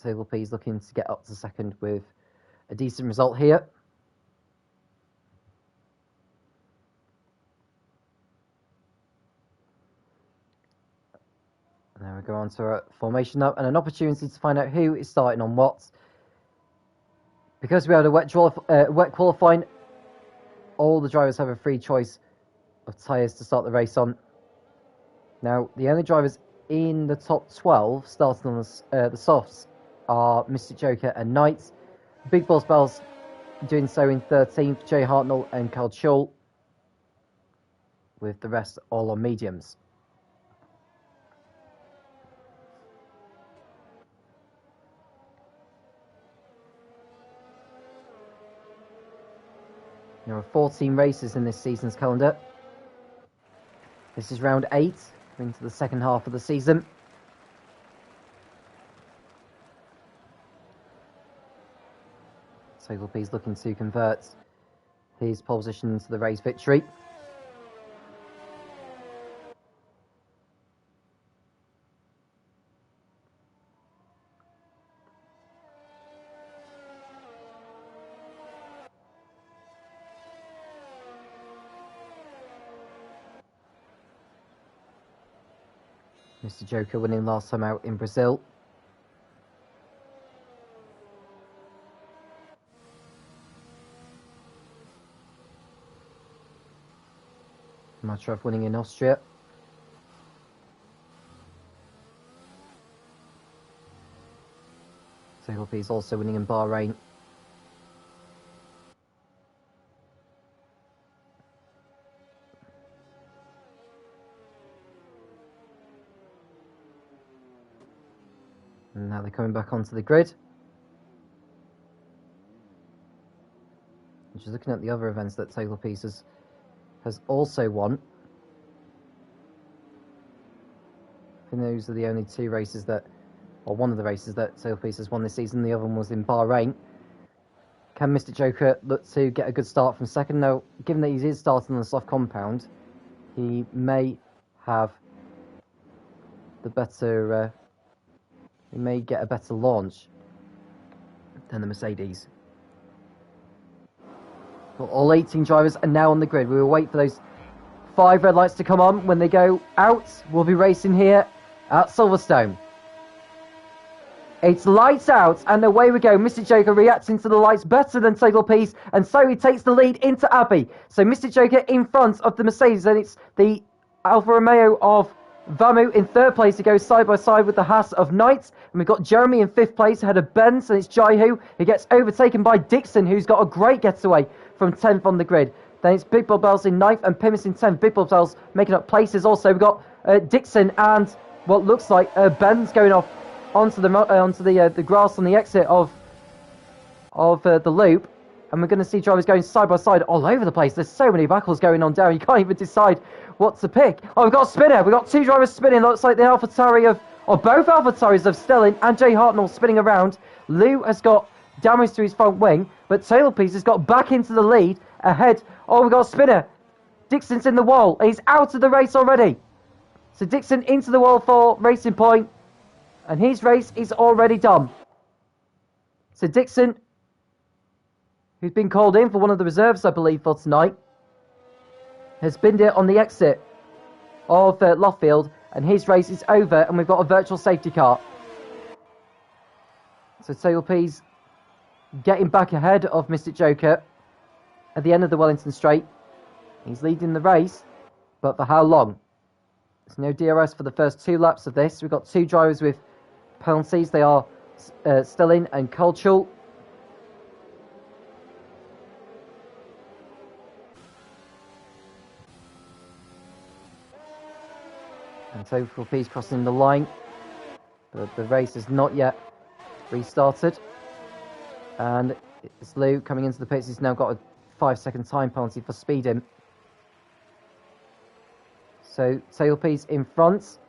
Taylor Pease looking to get up to second with a decent result here. And then we go on to our formation up and an opportunity to find out who is starting on what. Because we had a wet qualifying, all the drivers have a free choice of tyres to start the race on. Now, the only drivers in the top 12 starting on the softs are Mr. Joker and Knight. Big Boss Bells doing so in 13th, Jay Hartnell and Carl Schull, with the rest all on mediums. There are 14 races in this season's calendar. This is round 8, into the second half of the season. Taylor Pease looking to convert his pole position into the race victory. Mr. Joker winning last time out in Brazil. Matrov winning in Austria. Taylor Pease also winning in Bahrain. And now they're coming back onto the grid. Just looking at the other events that Taylor Pease has also won. I think those are the only two races that, or one of the races that Taylor Pease has won this season. The other one was in Bahrain. Can Mr. Joker look to get a good start from second? Now, given that he is starting on the soft compound, he may have the better... he may get a better launch than the Mercedes. Well, all 18 drivers are now on the grid. We will wait for those 5 red lights to come on. When they go out, we'll be racing here at Silverstone. It's lights out, and away we go. Mr. Joker reacting to the lights better than Taylor Pease, and so he takes the lead into Abbey. So Mr. Joker in front of the Mercedes, and it's the Alfa Romeo of Vamu in 3rd place. He goes side by side with the Haas of Knight. And we've got Jeremy in 5th place ahead of Benz, and it's Jaihu who gets overtaken by Dixon, who's got a great getaway from 10th on the grid. Then it's Big Bob Bells in 9th and Pimmins in 10th. Big Bob Bells making up places also. We've got Dixon and what looks like Benz going off onto the grass on the exit of the loop. And we're going to see drivers going side by side all over the place. There's so many battles going on down. You can't even decide what to pick. Oh, we've got a spinner. We've got 2 drivers spinning. Looks like the AlphaTauri or both AlphaTauris of Stelling and Jay Hartnell spinning around. Lou has got damage to his front wing, but Taylor Pease has got back into the lead ahead. Oh, we've got a spinner. Dixon's in the wall. He's out of the race already. So Dixon into the wall for Racing Point, and his race is already done. So Dixon, who's been called in for one of the reserves, I believe, for tonight, has binned it on the exit of Loffield, and his race is over, and we've got a virtual safety car. So Taylor Pease getting back ahead of Mr. Joker at the end of the Wellington Straight. He's leading the race, but for how long? There's no DRS for the first 2 laps of this. We've got 2 drivers with penalties. They are Stelling and Kolchul. And Taylor Pease crossing the line, but the race is not yet restarted. And it's Lou coming into the pits. He's now got a 5-second time penalty for speeding. So Taylor Pease in front.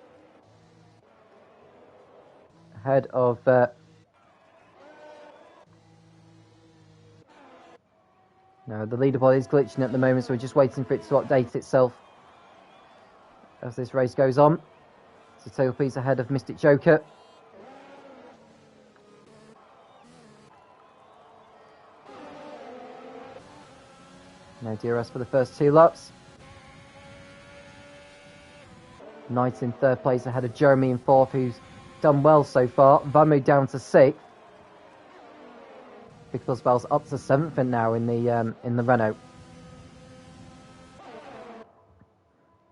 ahead of no, the leaderboard is glitching at the moment, so we're just waiting for it to update itself as this race goes on. So Tailpiece ahead of Mystic Joker. No DRS for the first 2 laps. Knight in 3rd place ahead of Jeremy in 4th, who's done well so far. Vamu down to 6th. Big Buzzbell's up to 7th now in the Renault.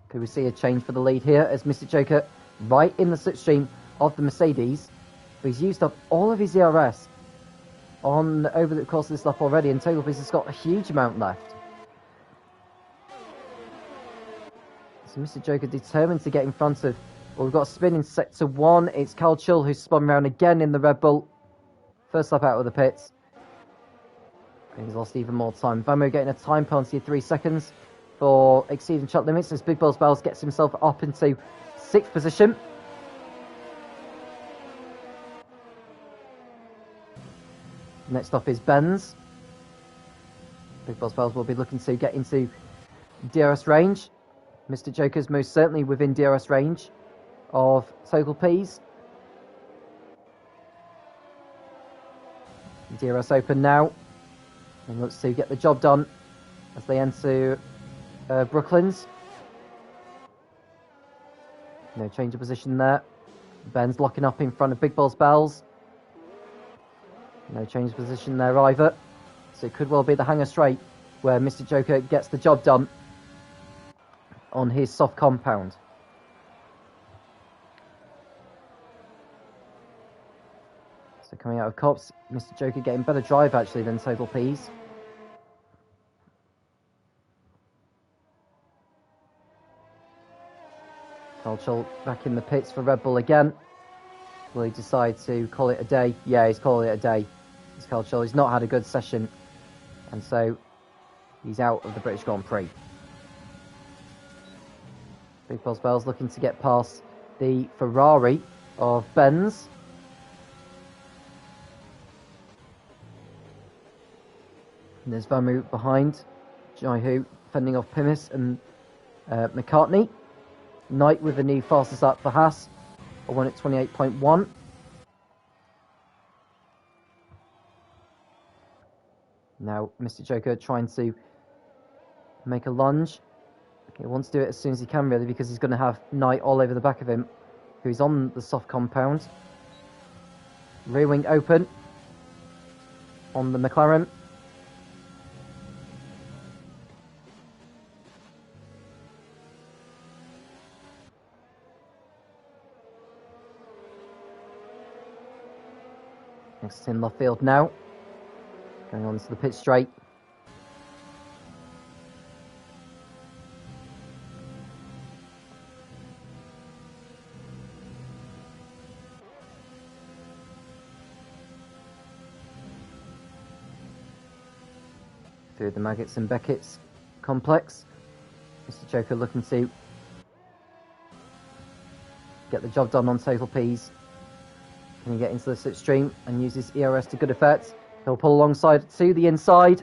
Could we see a change for the lead here as Mystic Joker right in the slipstream of the Mercedes? But he's used up all of his ERS over the course of this lap already, and Tailpiece has got a huge amount left. So Mr. Joker determined to get in front of... Well, we've got a spin in sector 1. It's Carl Chull who's spun round again in the Red Bull. First lap out of the pits. And he's lost even more time. Vamu getting a time penalty of 3 seconds for exceeding track limits as Big Balls Bells gets himself up into 6th position. Next off is Benz. Big Balls Bells will be looking to get into DRS range. Mr. Joker's most certainly within DRS range of Total P's. DRS open now. And looks to get the job done as they enter Brooklands. No change of position there. Ben's locking up in front of Big Balls Bells. No change of position there either. So it could well be the hangar straight where Mr. Joker gets the job done on his soft compound. So coming out of Cops, Mr. Joker getting better drive actually than Total P's. Carl Chull back in the pits for Red Bull again. Will he decide to call it a day? Yeah, he's calling it a day. It's Carl Chull. He's not had a good session, and so he's out of the British Grand Prix. Big Balls Bells looking to get past the Ferrari of Benz. And there's Vamu behind. Jaihu fending off Pimis and McCartney. Knight with the new fastest lap for Haas. A 1 at 28.1. Now Mr. Joker trying to make a lunge. He wants to do it as soon as he can really, because he's going to have Knight all over the back of him, who's on the soft compound. Rear wing open on the McLaren. Next in left field now. Going on to the pit straight. Through the Maggots and Beckett's complex. Mr. Joker looking to get the job done on Total P's. Can he get into the slipstream and use his ERS to good effect? He'll pull alongside to the inside.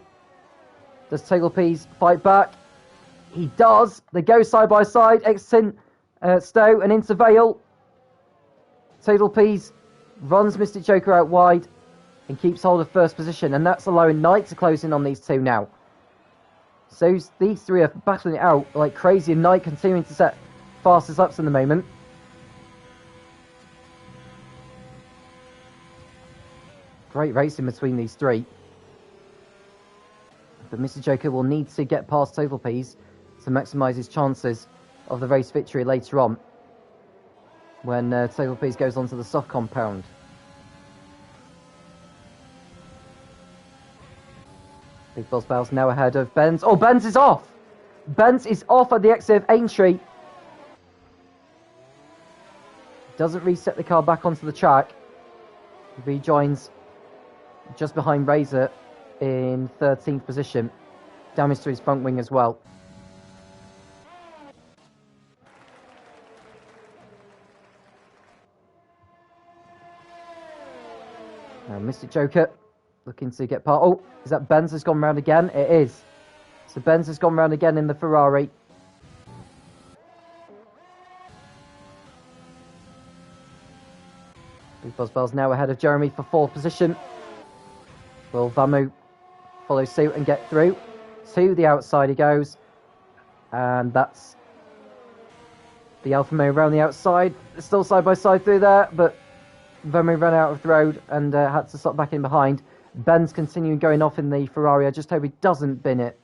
Does Total P's fight back? He does. They go side by side. Exiting Stowe and into Vale. Total P's runs Mr. Joker out wide and keeps hold of first position. And that's allowing Knight to close in on these two now. So these three are battling it out like crazy, and Knight continuing to set fastest laps in the moment. Great racing between these three. But Mr. Joker will need to get past Total P's to maximise his chances of the race victory later on, when Total P's goes onto the soft compound. Big Balls Bells now ahead of Benz. Oh, Benz is off! Benz is off at the exit of Aintree. Doesn't reset the car back onto the track. He rejoins just behind Razor in 13th position. Damage to his front wing as well. Mr. Joker looking to get part. Oh, is that Benz has gone round again? It is. So Benz has gone round again in the Ferrari. Big Buzzbell's now ahead of Jeremy for 4th position. Will Vamu follow suit and get through? To the outside he goes. And that's the Alfa Romeo around the outside. It's still side by side through there, but Vamu ran out of the road and had to stop back in behind. Ben's continuing going off in the Ferrari. I just hope he doesn't bin it.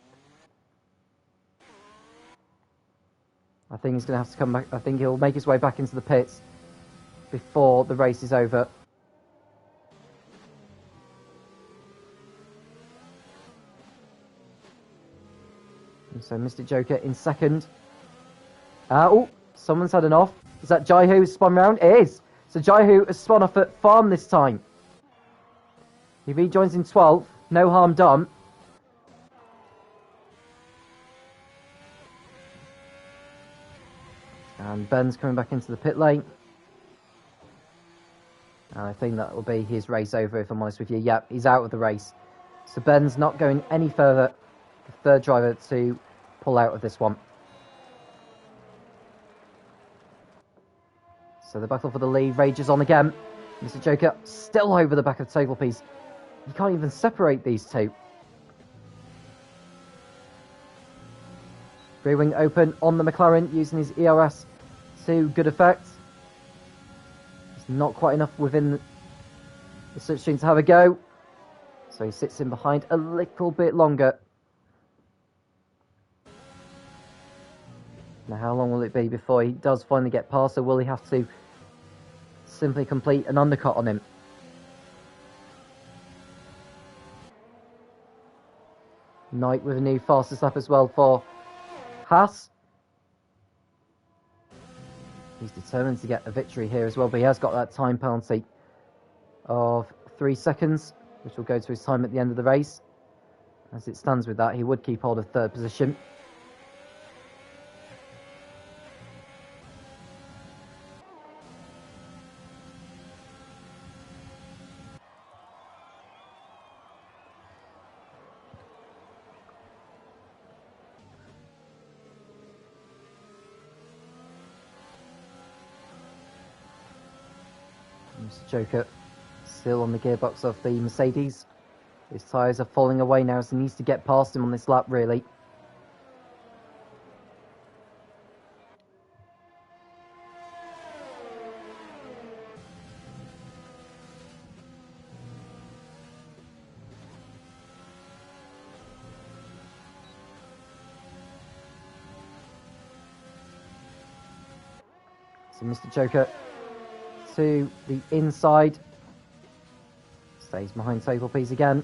I think he's going to have to come back. I think he'll make his way back into the pits before the race is over. And so Mr. Joker in 2nd. Oh, someone's had an off. Is that Jai who's spun round? It is. So Jai Hu has spun off at farm this time. He rejoins in 12th. No harm done. And Ben's coming back into the pit lane. And I think that will be his race over, if I'm honest with you. Yep, he's out of the race. So Ben's not going any further. The 3rd driver to pull out of this one. So the battle for the lead rages on again. Mr. Joker still over the back of table piece. You can't even separate these two. Rear wing open on the McLaren using his ERS to good effect. It's not quite enough within the slipstream to have a go. So he sits in behind a little bit longer. Now how long will it be before he does finally get past, or will he have to simply complete an undercut on him? Knight with a new fastest lap as well for Haas. He's determined to get a victory here as well, but he has got that time penalty of 3 seconds, which will go to his time at the end of the race. As it stands with that, he would keep hold of 3rd position. Mr. Joker still on the gearbox of the Mercedes. His tyres are falling away now, so he needs to get past him on this lap, really. So Mr. Joker to the inside. Stays behind table piece again.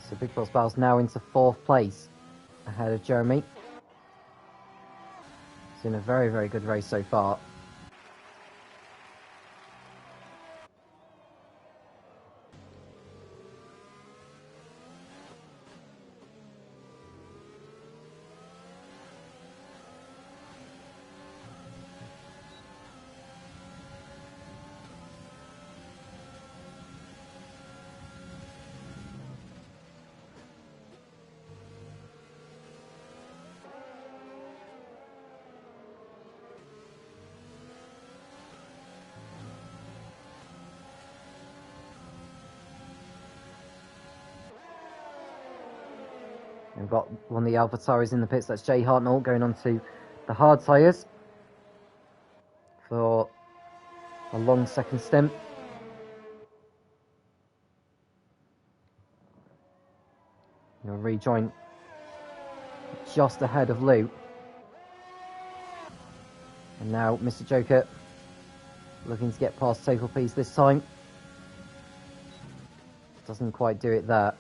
So Big Boss Bow's now into 4th place ahead of Jeremy. It's been a very, very good race so far. We've got one of the AlphaTauris in the pits. That's Jay Hartnell going on to the hard tyres for a long 2nd stint. He'll rejoin just ahead of Lou. And now Mr. Joker looking to get past table piece this time. Doesn't quite do it there.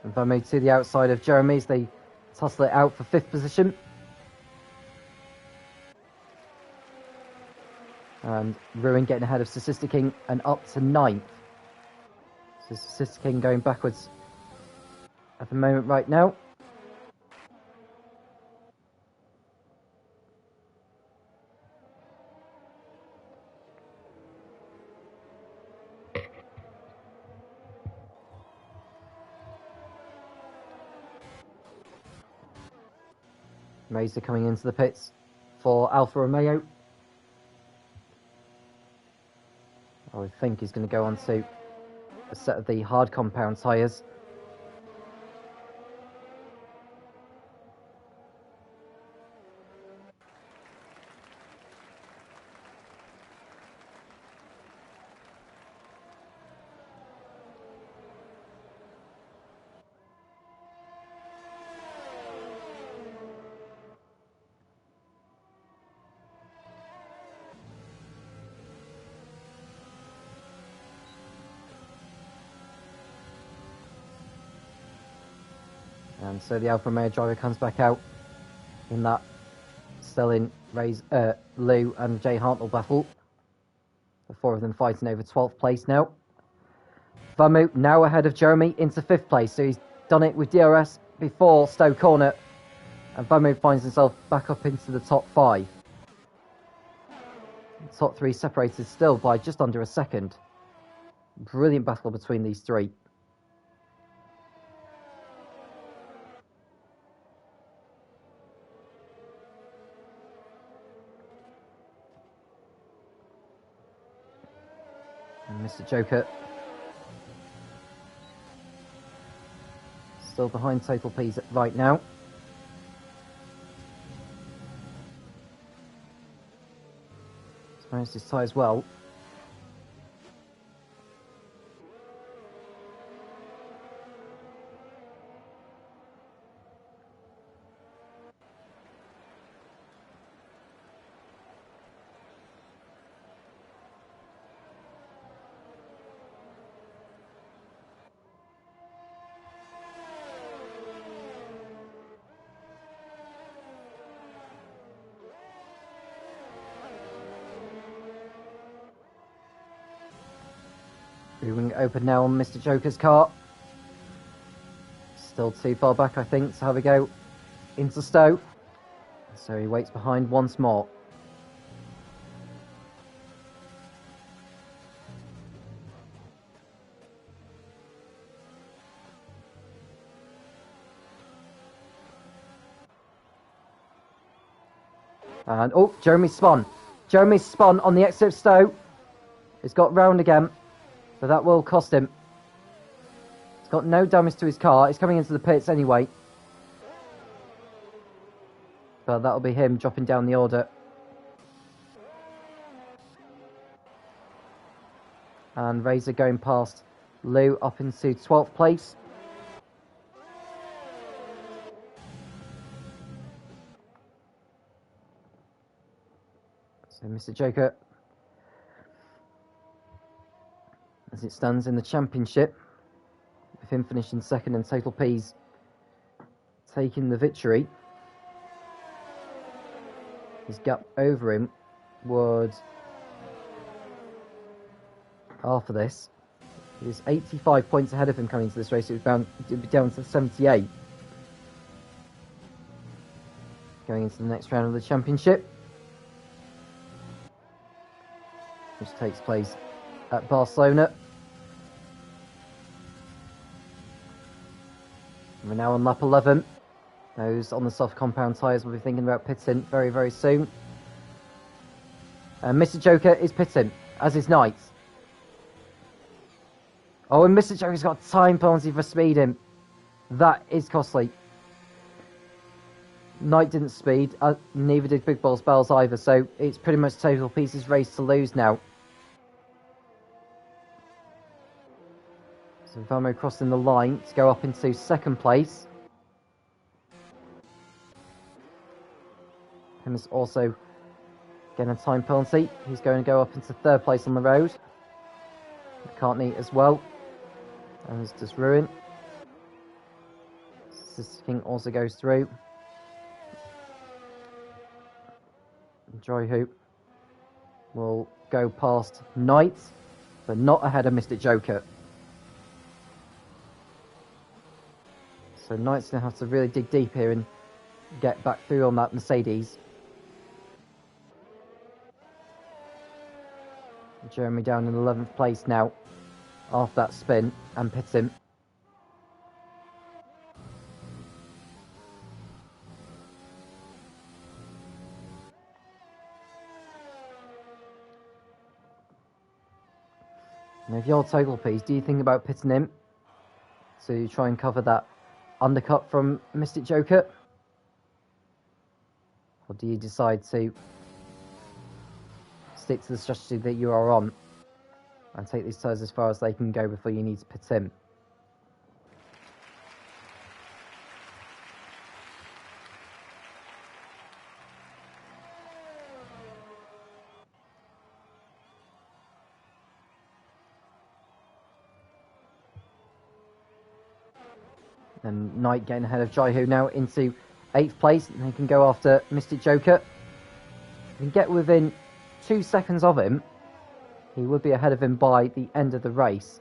And Vamu to the outside of Jeremy as they tussle it out for 5th position. And Ruin getting ahead of Sister King and up to 9th. So Sister King going backwards at the moment right now. Razor coming into the pits for Alfa Romeo. I would think he's going to go on to a set of the hard compound tyres. And so the Alfa Romeo driver comes back out in that still in Lou and Jay Hartnell battle. The four of them fighting over 12th place now. Vamu now ahead of Jeremy into 5th place. So he's done it with DRS before Stowe Corner. And Vamu finds himself back up into the top 5. The top 3 separated still by just under a second. Brilliant battle between these three. And Mr. Joker still behind Total P's right now. He's managed his tyres well. Moving open now on Mr. Joker's car. Still too far back, I think, to have a go into Stowe. So he waits behind once more. And, oh, Jeremy's spun. Jeremy's spun on the exit of Stowe. He's got round again, but that will cost him. He's got no damage to his car. He's coming into the pits anyway. But that'll be him dropping down the order. And Razor going past Lou up into 12th place. So Mr. Joker, as it stands in the championship, with him finishing second and Total P's taking the victory. His gap over him would, after this, he was 85 points ahead of him coming into this race. It would be down to 78. Going into the next round of the championship, which takes place at Barcelona. We're now on lap 11. Those on the soft compound tyres will be thinking about pitting very, very soon. And Mr. Joker is pitting, as is Knight. Oh, and Mr. Joker's got a time penalty for speeding. That is costly. Knight didn't speed, neither did Big Balls Bells either, so it's pretty much Total Pieces race to lose now. So Vamo crossing the line to go up into 2nd place. Him is also getting a time penalty. He's going to go up into 3rd place on the road. McCartney as well. And it's just Ruin. Sister King also goes through. Joy Hoop will go past Knight, but not ahead of Mr. Joker. So Knight's going to have to really dig deep here and get back through on that Mercedes. Jeremy down in 11th place now after that spin and pits him. Now if you're Total Peas, do you think about pitting him to try and cover that undercut from Mystic Joker? Or do you decide to stick to the strategy that you are on and take these tyres as far as they can go before you need to pit him? And Knight getting ahead of Jaihu now into 8th place, and they can go after Mystic Joker. If he can get within 2 seconds of him, he would be ahead of him by the end of the race.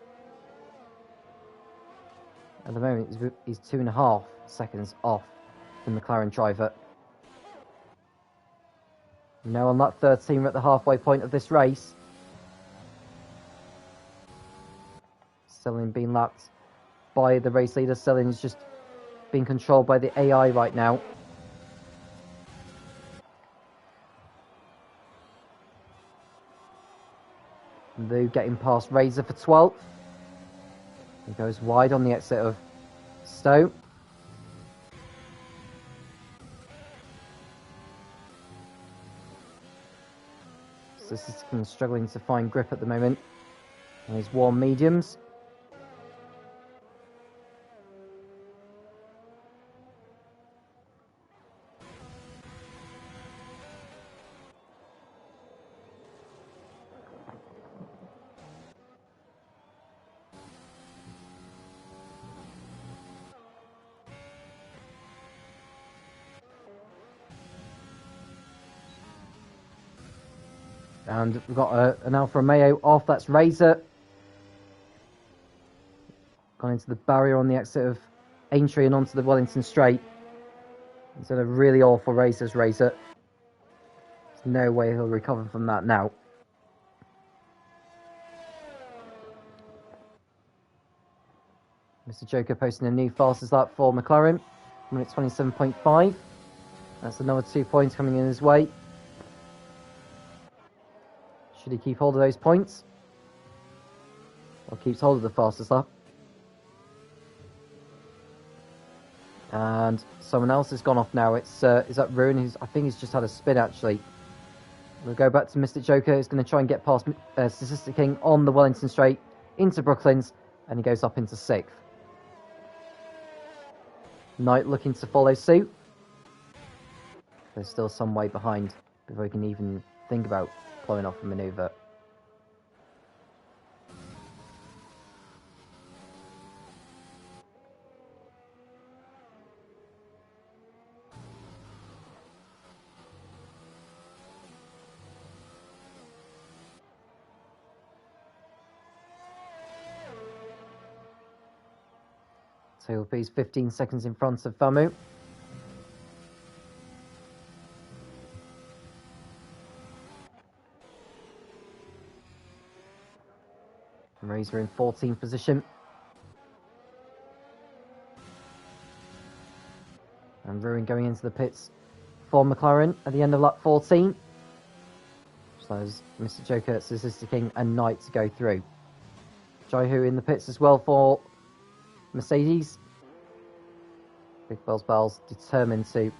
At the moment, he's 2.5 seconds off the McLaren driver. Now on that 13, we're at the halfway point of this race. Selin being lapped by the race leader. Selin is just being controlled by the AI right now. Lou getting past Razor for 12th. He goes wide on the exit of Stowe. Sissiskin struggling to find grip at the moment on his warm mediums. And we've got an Alfa Romeo off, that's Razor. Gone into the barrier on the exit of Aintree and onto the Wellington Straight. He's had a really awful race as Razor. There's no way he'll recover from that now. Mr. Joker posting a new fastest lap for McLaren. Minute 27.5. That's another 2 points coming in his way. Should he keep hold of those points? Or keeps hold of the fastest lap? And someone else has gone off now. Is that Ruin? I think he's just had a spin actually. We'll go back to Mystic Joker. He's going to try and get past Statistic King on the Wellington Straight into Brooklands, and he goes up into 6th. Knight looking to follow suit. There's still some way behind before he can even think about pulling off a manoeuvre. Tailpiece 15 seconds in front of Famu. Razor in 14th position. And Ruin going into the pits for McLaren at the end of lap 14. So there's Mr. Joker, Statistic King and Knight to go through. Jaihu in the pits as well for Mercedes. Big Bells determined to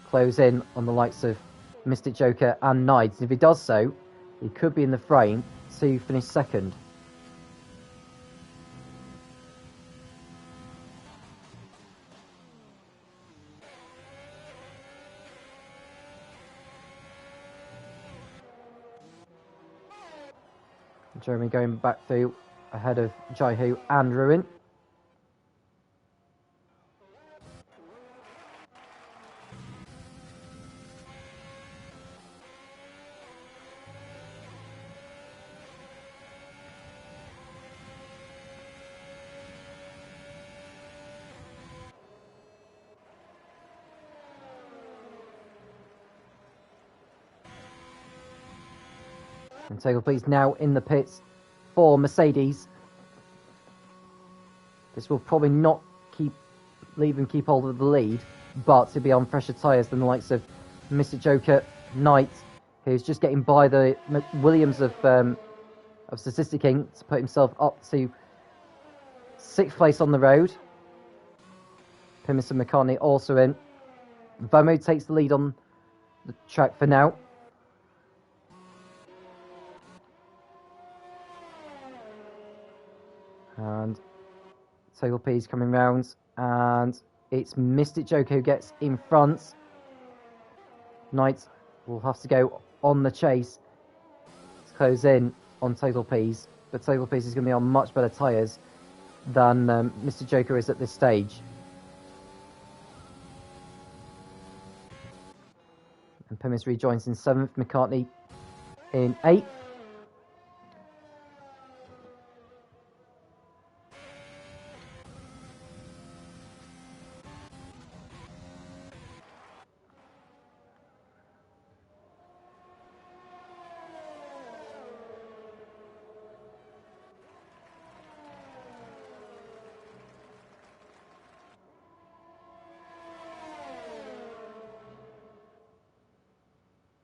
close in on the likes of Mystic Joker and Knight. And if he does so, he could be in the frame to finish second. Jeremy going back through ahead of Jaihu and Ruin. And Table Please now in the pits for Mercedes. This will probably not leave him keep hold of the lead, but to be on fresher tyres than the likes of Mr. Joker, Knight, who's just getting by the Williams of Statistic King to put himself up to 6th place on the road. Pimis and McCartney also in. Vamo takes the lead on the track for now. And Table P's coming round, and it's Mystic Joker who gets in front. Knight will have to go on the chase to close in on Total P's, but Total P's is going to be on much better tyres than Mr. Joker is at this stage. And Pimis rejoins in 7th, McCartney in 8th.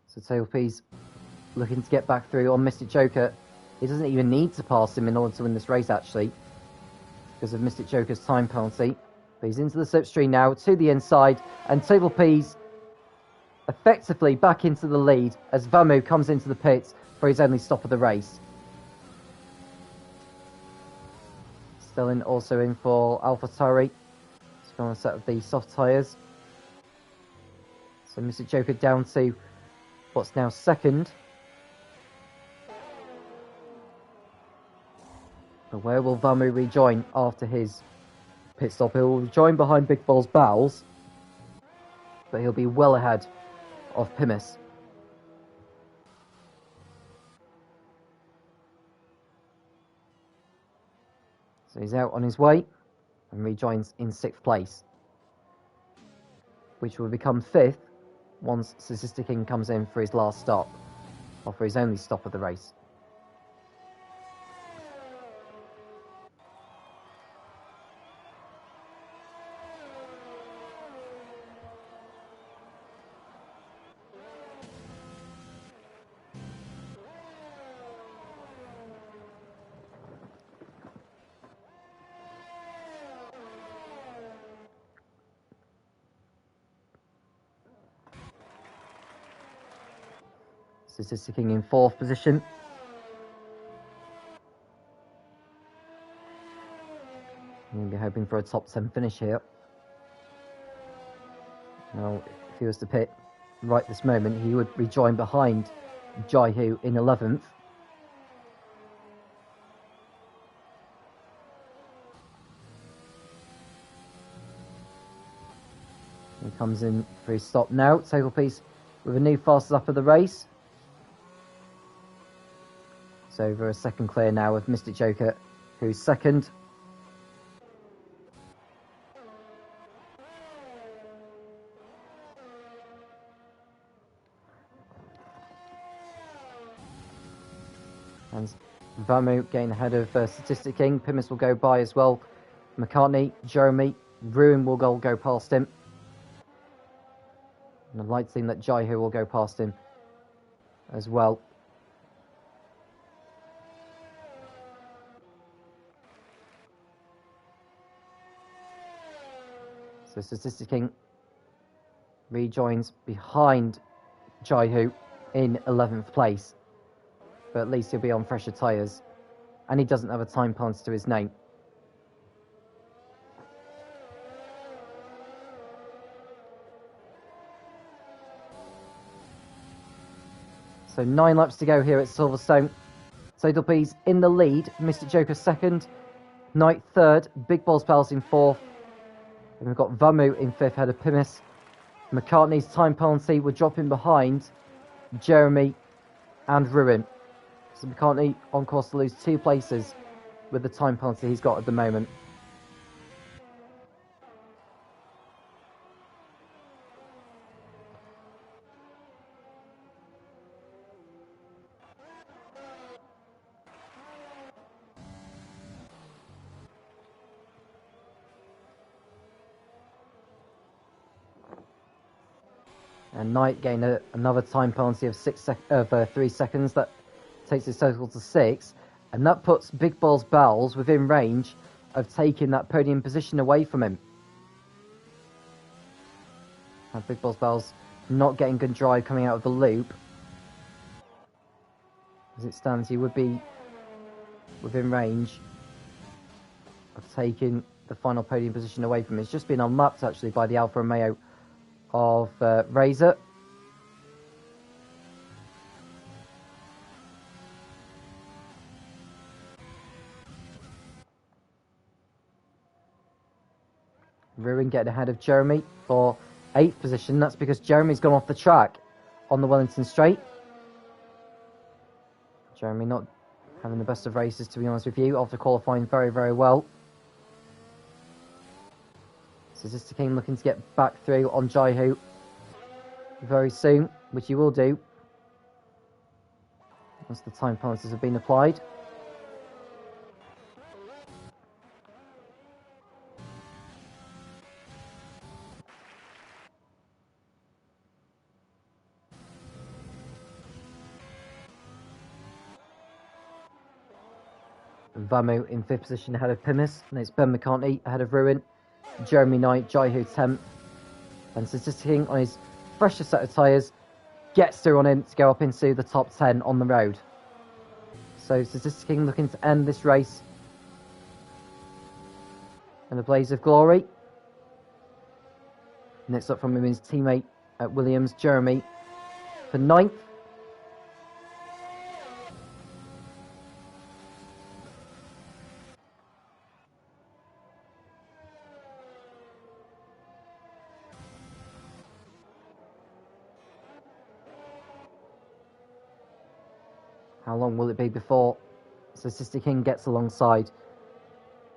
So Total P's looking to get back through on Mystic Joker. He doesn't even need to pass him in order to win this race, actually, because of Mystic Joker's time penalty. But he's into the slipstream now, to the inside, and Total P's effectively back into the lead as Vamu comes into the pits for his only stop of the race. Still also in for AlphaTauri. He's going on a set of the soft tyres. So Mystic Joker down to what's now 2nd. But where will Vamu rejoin after his pit stop? He'll rejoin behind Big Ball's Bowels, but he'll be well ahead of Pimis. So he's out on his way and rejoins in 6th place, which will become 5th once Statistic King comes in for his last stop, or for his only stop of the race. Statistic King in 4th position. We'll be hoping for a top 10 finish here. Now, if he was to pit right this moment, he would rejoin behind Jaihu in 11th. He comes in for his stop now. Total Piece with a new fastest lap of the race. It's over a second clear now of Mystic Joker, who's 2nd. And Vamu getting ahead of Statistic King. Pimis will go by as well. McCartney, Jeremy, Ruin will go past him. And I'd like to think that Jaihu will go past him as well. So Statistic King rejoins behind Jaihu in 11th place. But at least he'll be on fresher tyres. And he doesn't have a time penalty to his name. So 9 laps to go here at Silverstone. Total P's in the lead. Mr. Joker 2nd. Knight 3rd. Big Balls Palace in 4th. And we've got Vamu in 5th ahead of Pimis. McCartney's time penalty will drop in behind Jeremy and Ruin. So McCartney on course to lose 2 places with the time penalty he's got at the moment. And Knight gained another time penalty of 3 seconds. That takes his total to 6. And that puts Big Balls Bells within range of taking that podium position away from him. And Big Balls Bells not getting good drive coming out of the loop. As it stands, he would be within range of taking the final podium position away from him. It's just been unlapped actually by the Alfa Romeo of Razor. Ruin getting ahead of Jeremy for 8th position. That's because Jeremy's gone off the track on the Wellington Straight. Jeremy not having the best of races, to be honest with you, after qualifying very, very well. Sister King looking to get back through on Jaihu very soon, which he will do once the time penalties have been applied. Vamu in 5th position ahead of Pimis, and it's Ben McCartney ahead of Ruin, Jeremy Knight, Jaihu 10th, and Sister King on his freshest set of tyres gets through on him to go up into the top 10 on the road. So Sister King looking to end this race in a blaze of glory. Next up from him is teammate at Williams, Jeremy, for 9th. How long will it be before Sister King gets alongside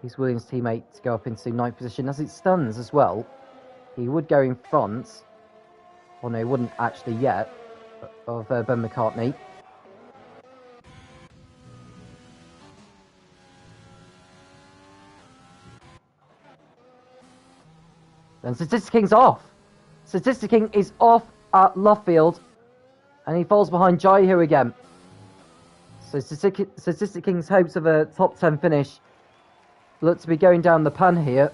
his Williams teammate to go up into 9th position? As it stands as well, he would go in front, well no, he wouldn't actually yet, of Ben McCartney. And Sister King's off. Sister King is off at Luffield, and he falls behind Jaihu again. So Sister King's hopes of a top 10 finish look to be going down the pan here.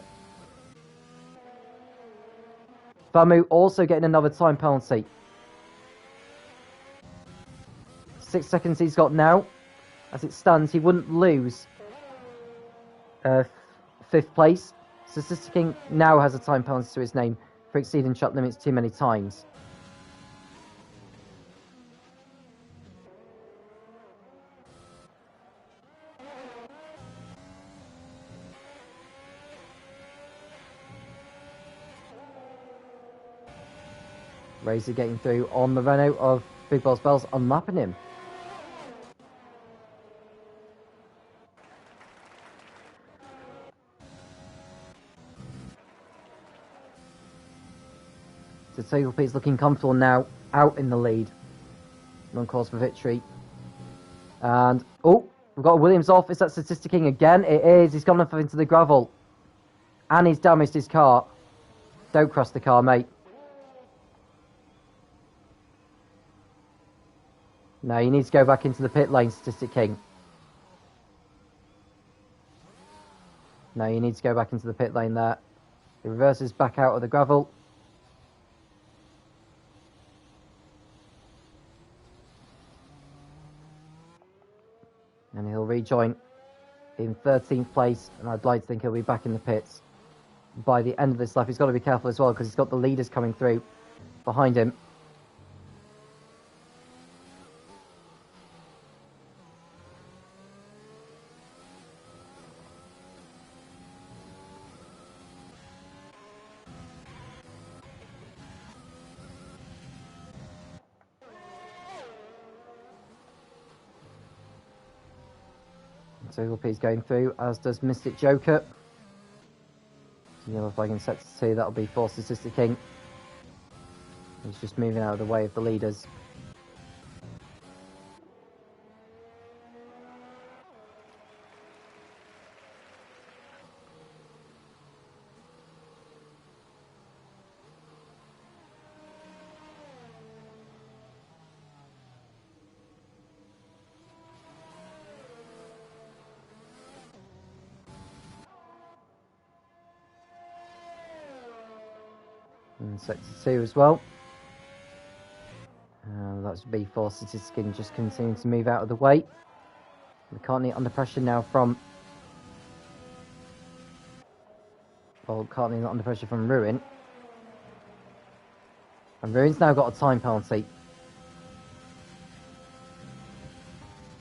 Vamu also getting another time penalty. 6 seconds he's got now. As it stands, he wouldn't lose 5th place. So Sister King now has a time penalty to his name for exceeding track limits too many times. Razor getting through on the Renault of Big Balls Bells, unlapping him. So Total P's looking comfortable now, out in the lead. On course for victory. And, oh, we've got a Williams off. Is that Sister King again? It is. He's gone off into the gravel. And he's damaged his car. Don't cross the car, mate. No, you need to go back into the pit lane, Sister King. No, you need to go back into the pit lane there. He reverses back out of the gravel. And he'll rejoin in 13th place, and I'd like to think he'll be back in the pits by the end of this lap. He's got to be careful as well, because he's got the leaders coming through behind him. So P's going through, as does Mystic Joker. Yellow flag in sector 2, that'll be for Sister King. He's just moving out of the way of the leaders. in sector 2 as well. That's B4 Statiskin just continuing to move out of the way. McCartney under pressure now from... Well, McCartney not under pressure from Ruin. And Ruin's now got a time penalty.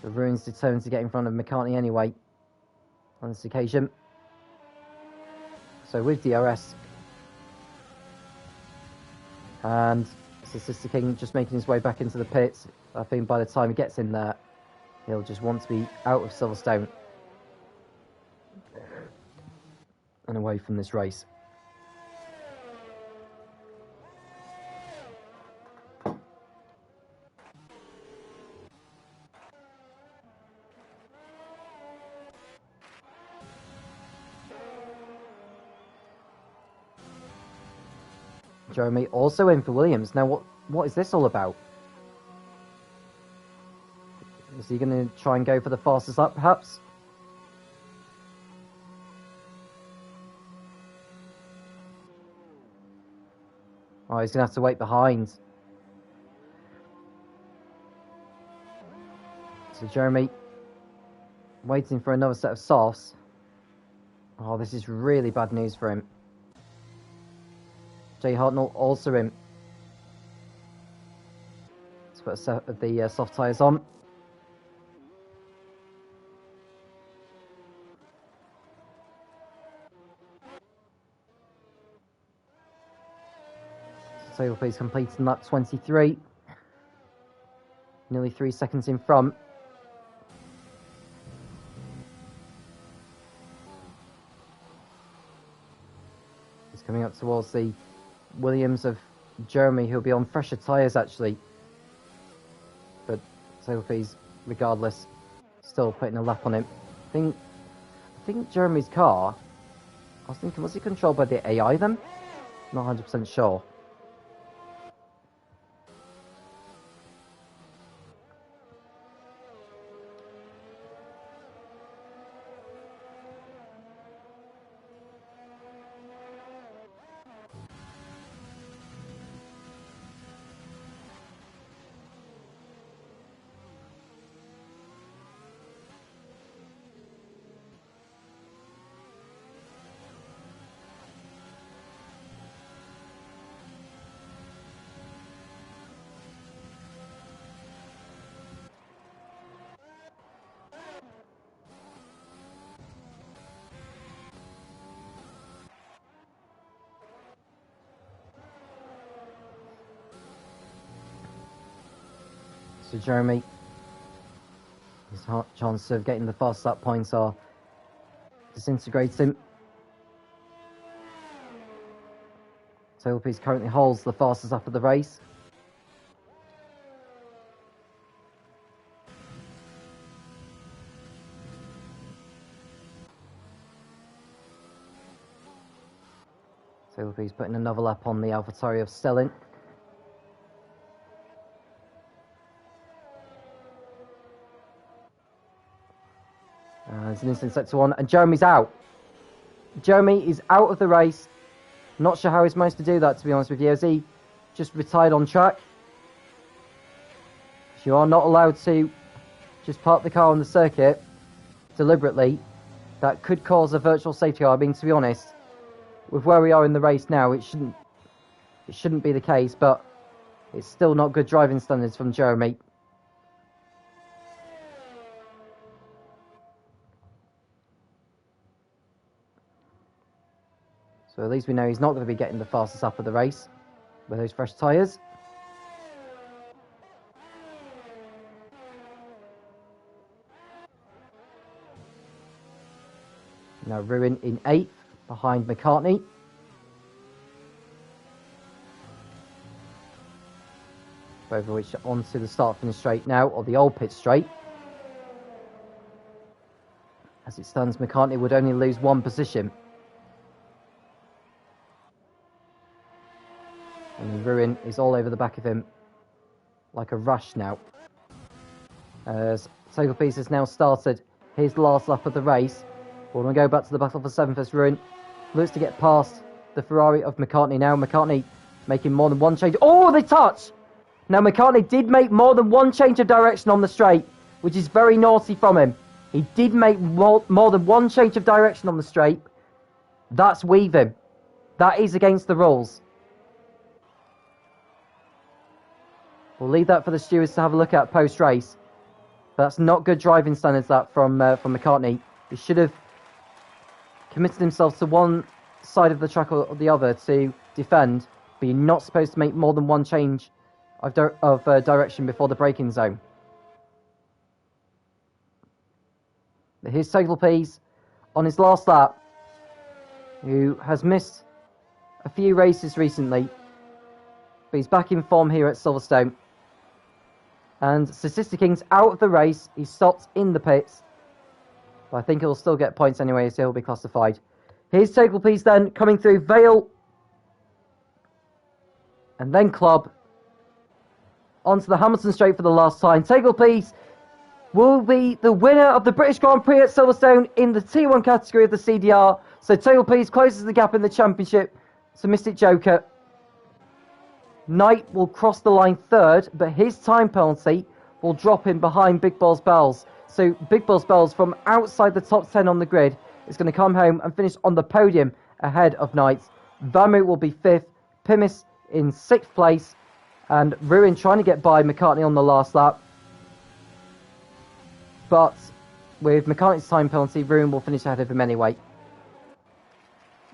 So Ruin's determined to get in front of McCartney anyway on this occasion. So with DRS. And Sister King just making his way back into the pits. I think by the time he gets in there, he'll just want to be out of Silverstone and away from this race. Jeremy also in for Williams. Now, what is this all about? Is he going to try and go for the fastest lap, perhaps? Oh, he's going to have to wait behind. So Jeremy waiting for another set of softs. Oh, this is really bad news for him. Jay Hartnell also in. Let's put a set of the soft tyres on. So he's completing lap 23. Nearly 3 seconds in front. He's coming up towards the Williams of Jeremy, who'll be on fresher tyres actually. But Sophie's, regardless, still putting a lap on him. I think Jeremy's car, I was thinking, was it controlled by the AI then? Not 100% sure. So Jeremy, his chance of getting the fast lap points are disintegrating. Tailpiece currently holds the fastest lap of the race. Tailpiece putting another lap on the AlphaTauri of Stelling. It's an instant sector 1, and Jeremy's out. Jeremy is out of the race. Not sure how he's managed to do that, to be honest with you, as he just retired on track. You are not allowed to just park the car on the circuit deliberately. That could cause a virtual safety car. I mean, to be honest, with where we are in the race now, it shouldn't be the case, but it's still not good driving standards from Jeremy. So at least we know he's not going to be getting the fastest lap of the race with those fresh tyres. Now Ruin in 8th behind McCartney. Both of which are onto the start-finish straight now, or the old pit straight. As it stands, McCartney would only lose 1 position. And Ruin is all over the back of him like a rush now. Sophie's has now started his last lap of the race. We're going to go back to the battle for 7th as Ruin looks to get past the Ferrari of McCartney now. McCartney making more than one change. Oh, they touch! Now, McCartney did make more than one change of direction on the straight, which is very naughty from him. He did make more than one change of direction on the straight. That's weaving. That is against the rules. We'll leave that for the stewards to have a look at post-race. That's not good driving standards, that, from McCartney. He should have committed himself to one side of the track or the other to defend, but you're not supposed to make more than one change of direction before the braking zone. Here's Total Peas on his last lap, who has missed a few races recently, but he's back in form here at Silverstone. And Statistic King's out of the race. He stopped in the pits, but I think he'll still get points anyway, so he'll be classified. Here's Total Peas then, coming through Vale, and then Club, onto the Hamilton Straight for the last time. Total Peas will be the winner of the British Grand Prix at Silverstone in the T1 category of the CDR. So Total Peas closes the gap in the championship to Mystic Joker. Knight will cross the line third, but his time penalty will drop him behind Big Balls Bells. So Big Balls Bells, from outside the top 10 on the grid, is going to come home and finish on the podium ahead of Knight. Vamu will be fifth, Pimis in sixth place, and Ruin trying to get by McCartney on the last lap. But with McCartney's time penalty, Ruin will finish ahead of him anyway.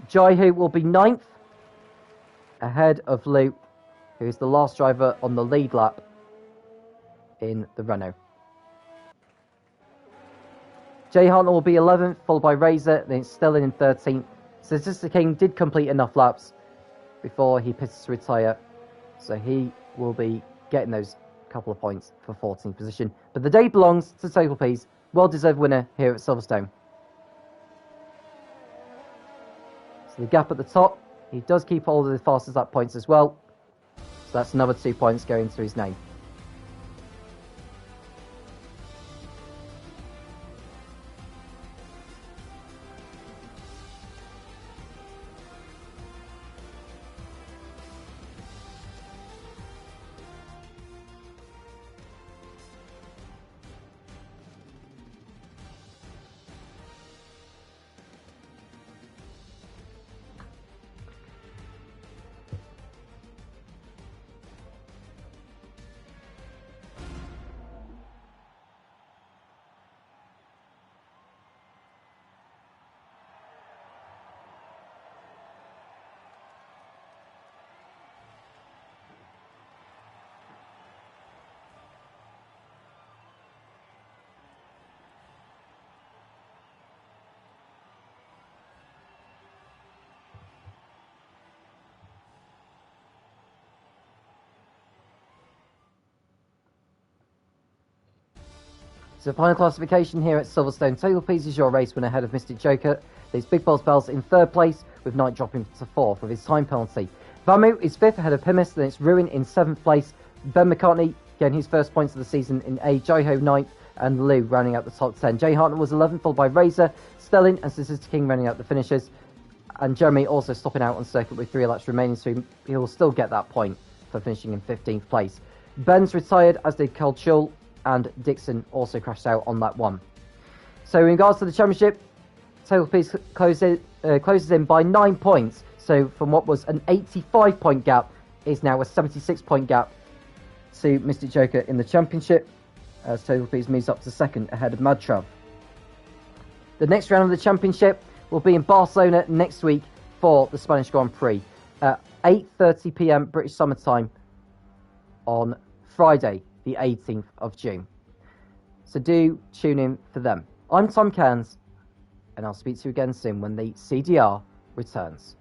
Jaihu will be ninth, ahead of Luke, who is the last driver on the lead lap in the Renault. Jay Hartnell will be 11th, followed by Razor, then Stelling in 13th. Statistic King did complete enough laps before he pitted to retire, so he will be getting those couple of points for 14th position. But the day belongs to Total Peas, well-deserved winner here at Silverstone. So the gap at the top, he does keep hold of the fastest lap points as well, so that's another 2 points going to his name. So final classification here at Silverstone. Total Peas is your race winner ahead of Mystic Joker. There's Big Balls Bells in third place, with Knight dropping to fourth with his time penalty. Vamu is fifth ahead of Pimis, then it's Ruin in seventh place. Ben McCartney getting his first points of the season in A, Jaiho ninth, and Lou rounding out the top 10. Jay Hartnett was 11th, followed by Razor, Stelling and Statistic King rounding out the finishers. And Jeremy also stopping out on circuit with 3 laps remaining, so he will still get that point for finishing in 15th place. Ben's retired, as did Carl Chul, and Dixon also crashed out on that one. So in regards to the championship, Total Peas closes in by 9 points. So from what was an 85-point gap is now a 76-point gap to Mystic Joker in the championship, as Total Peas moves up to second ahead of Madtrav. The next round of the championship will be in Barcelona next week for the Spanish Grand Prix at 8:30 p.m. British Summer Time on Friday, the 18th of June. So do tune in for them. I'm Tom Cairns, and I'll speak to you again soon when the CDR returns.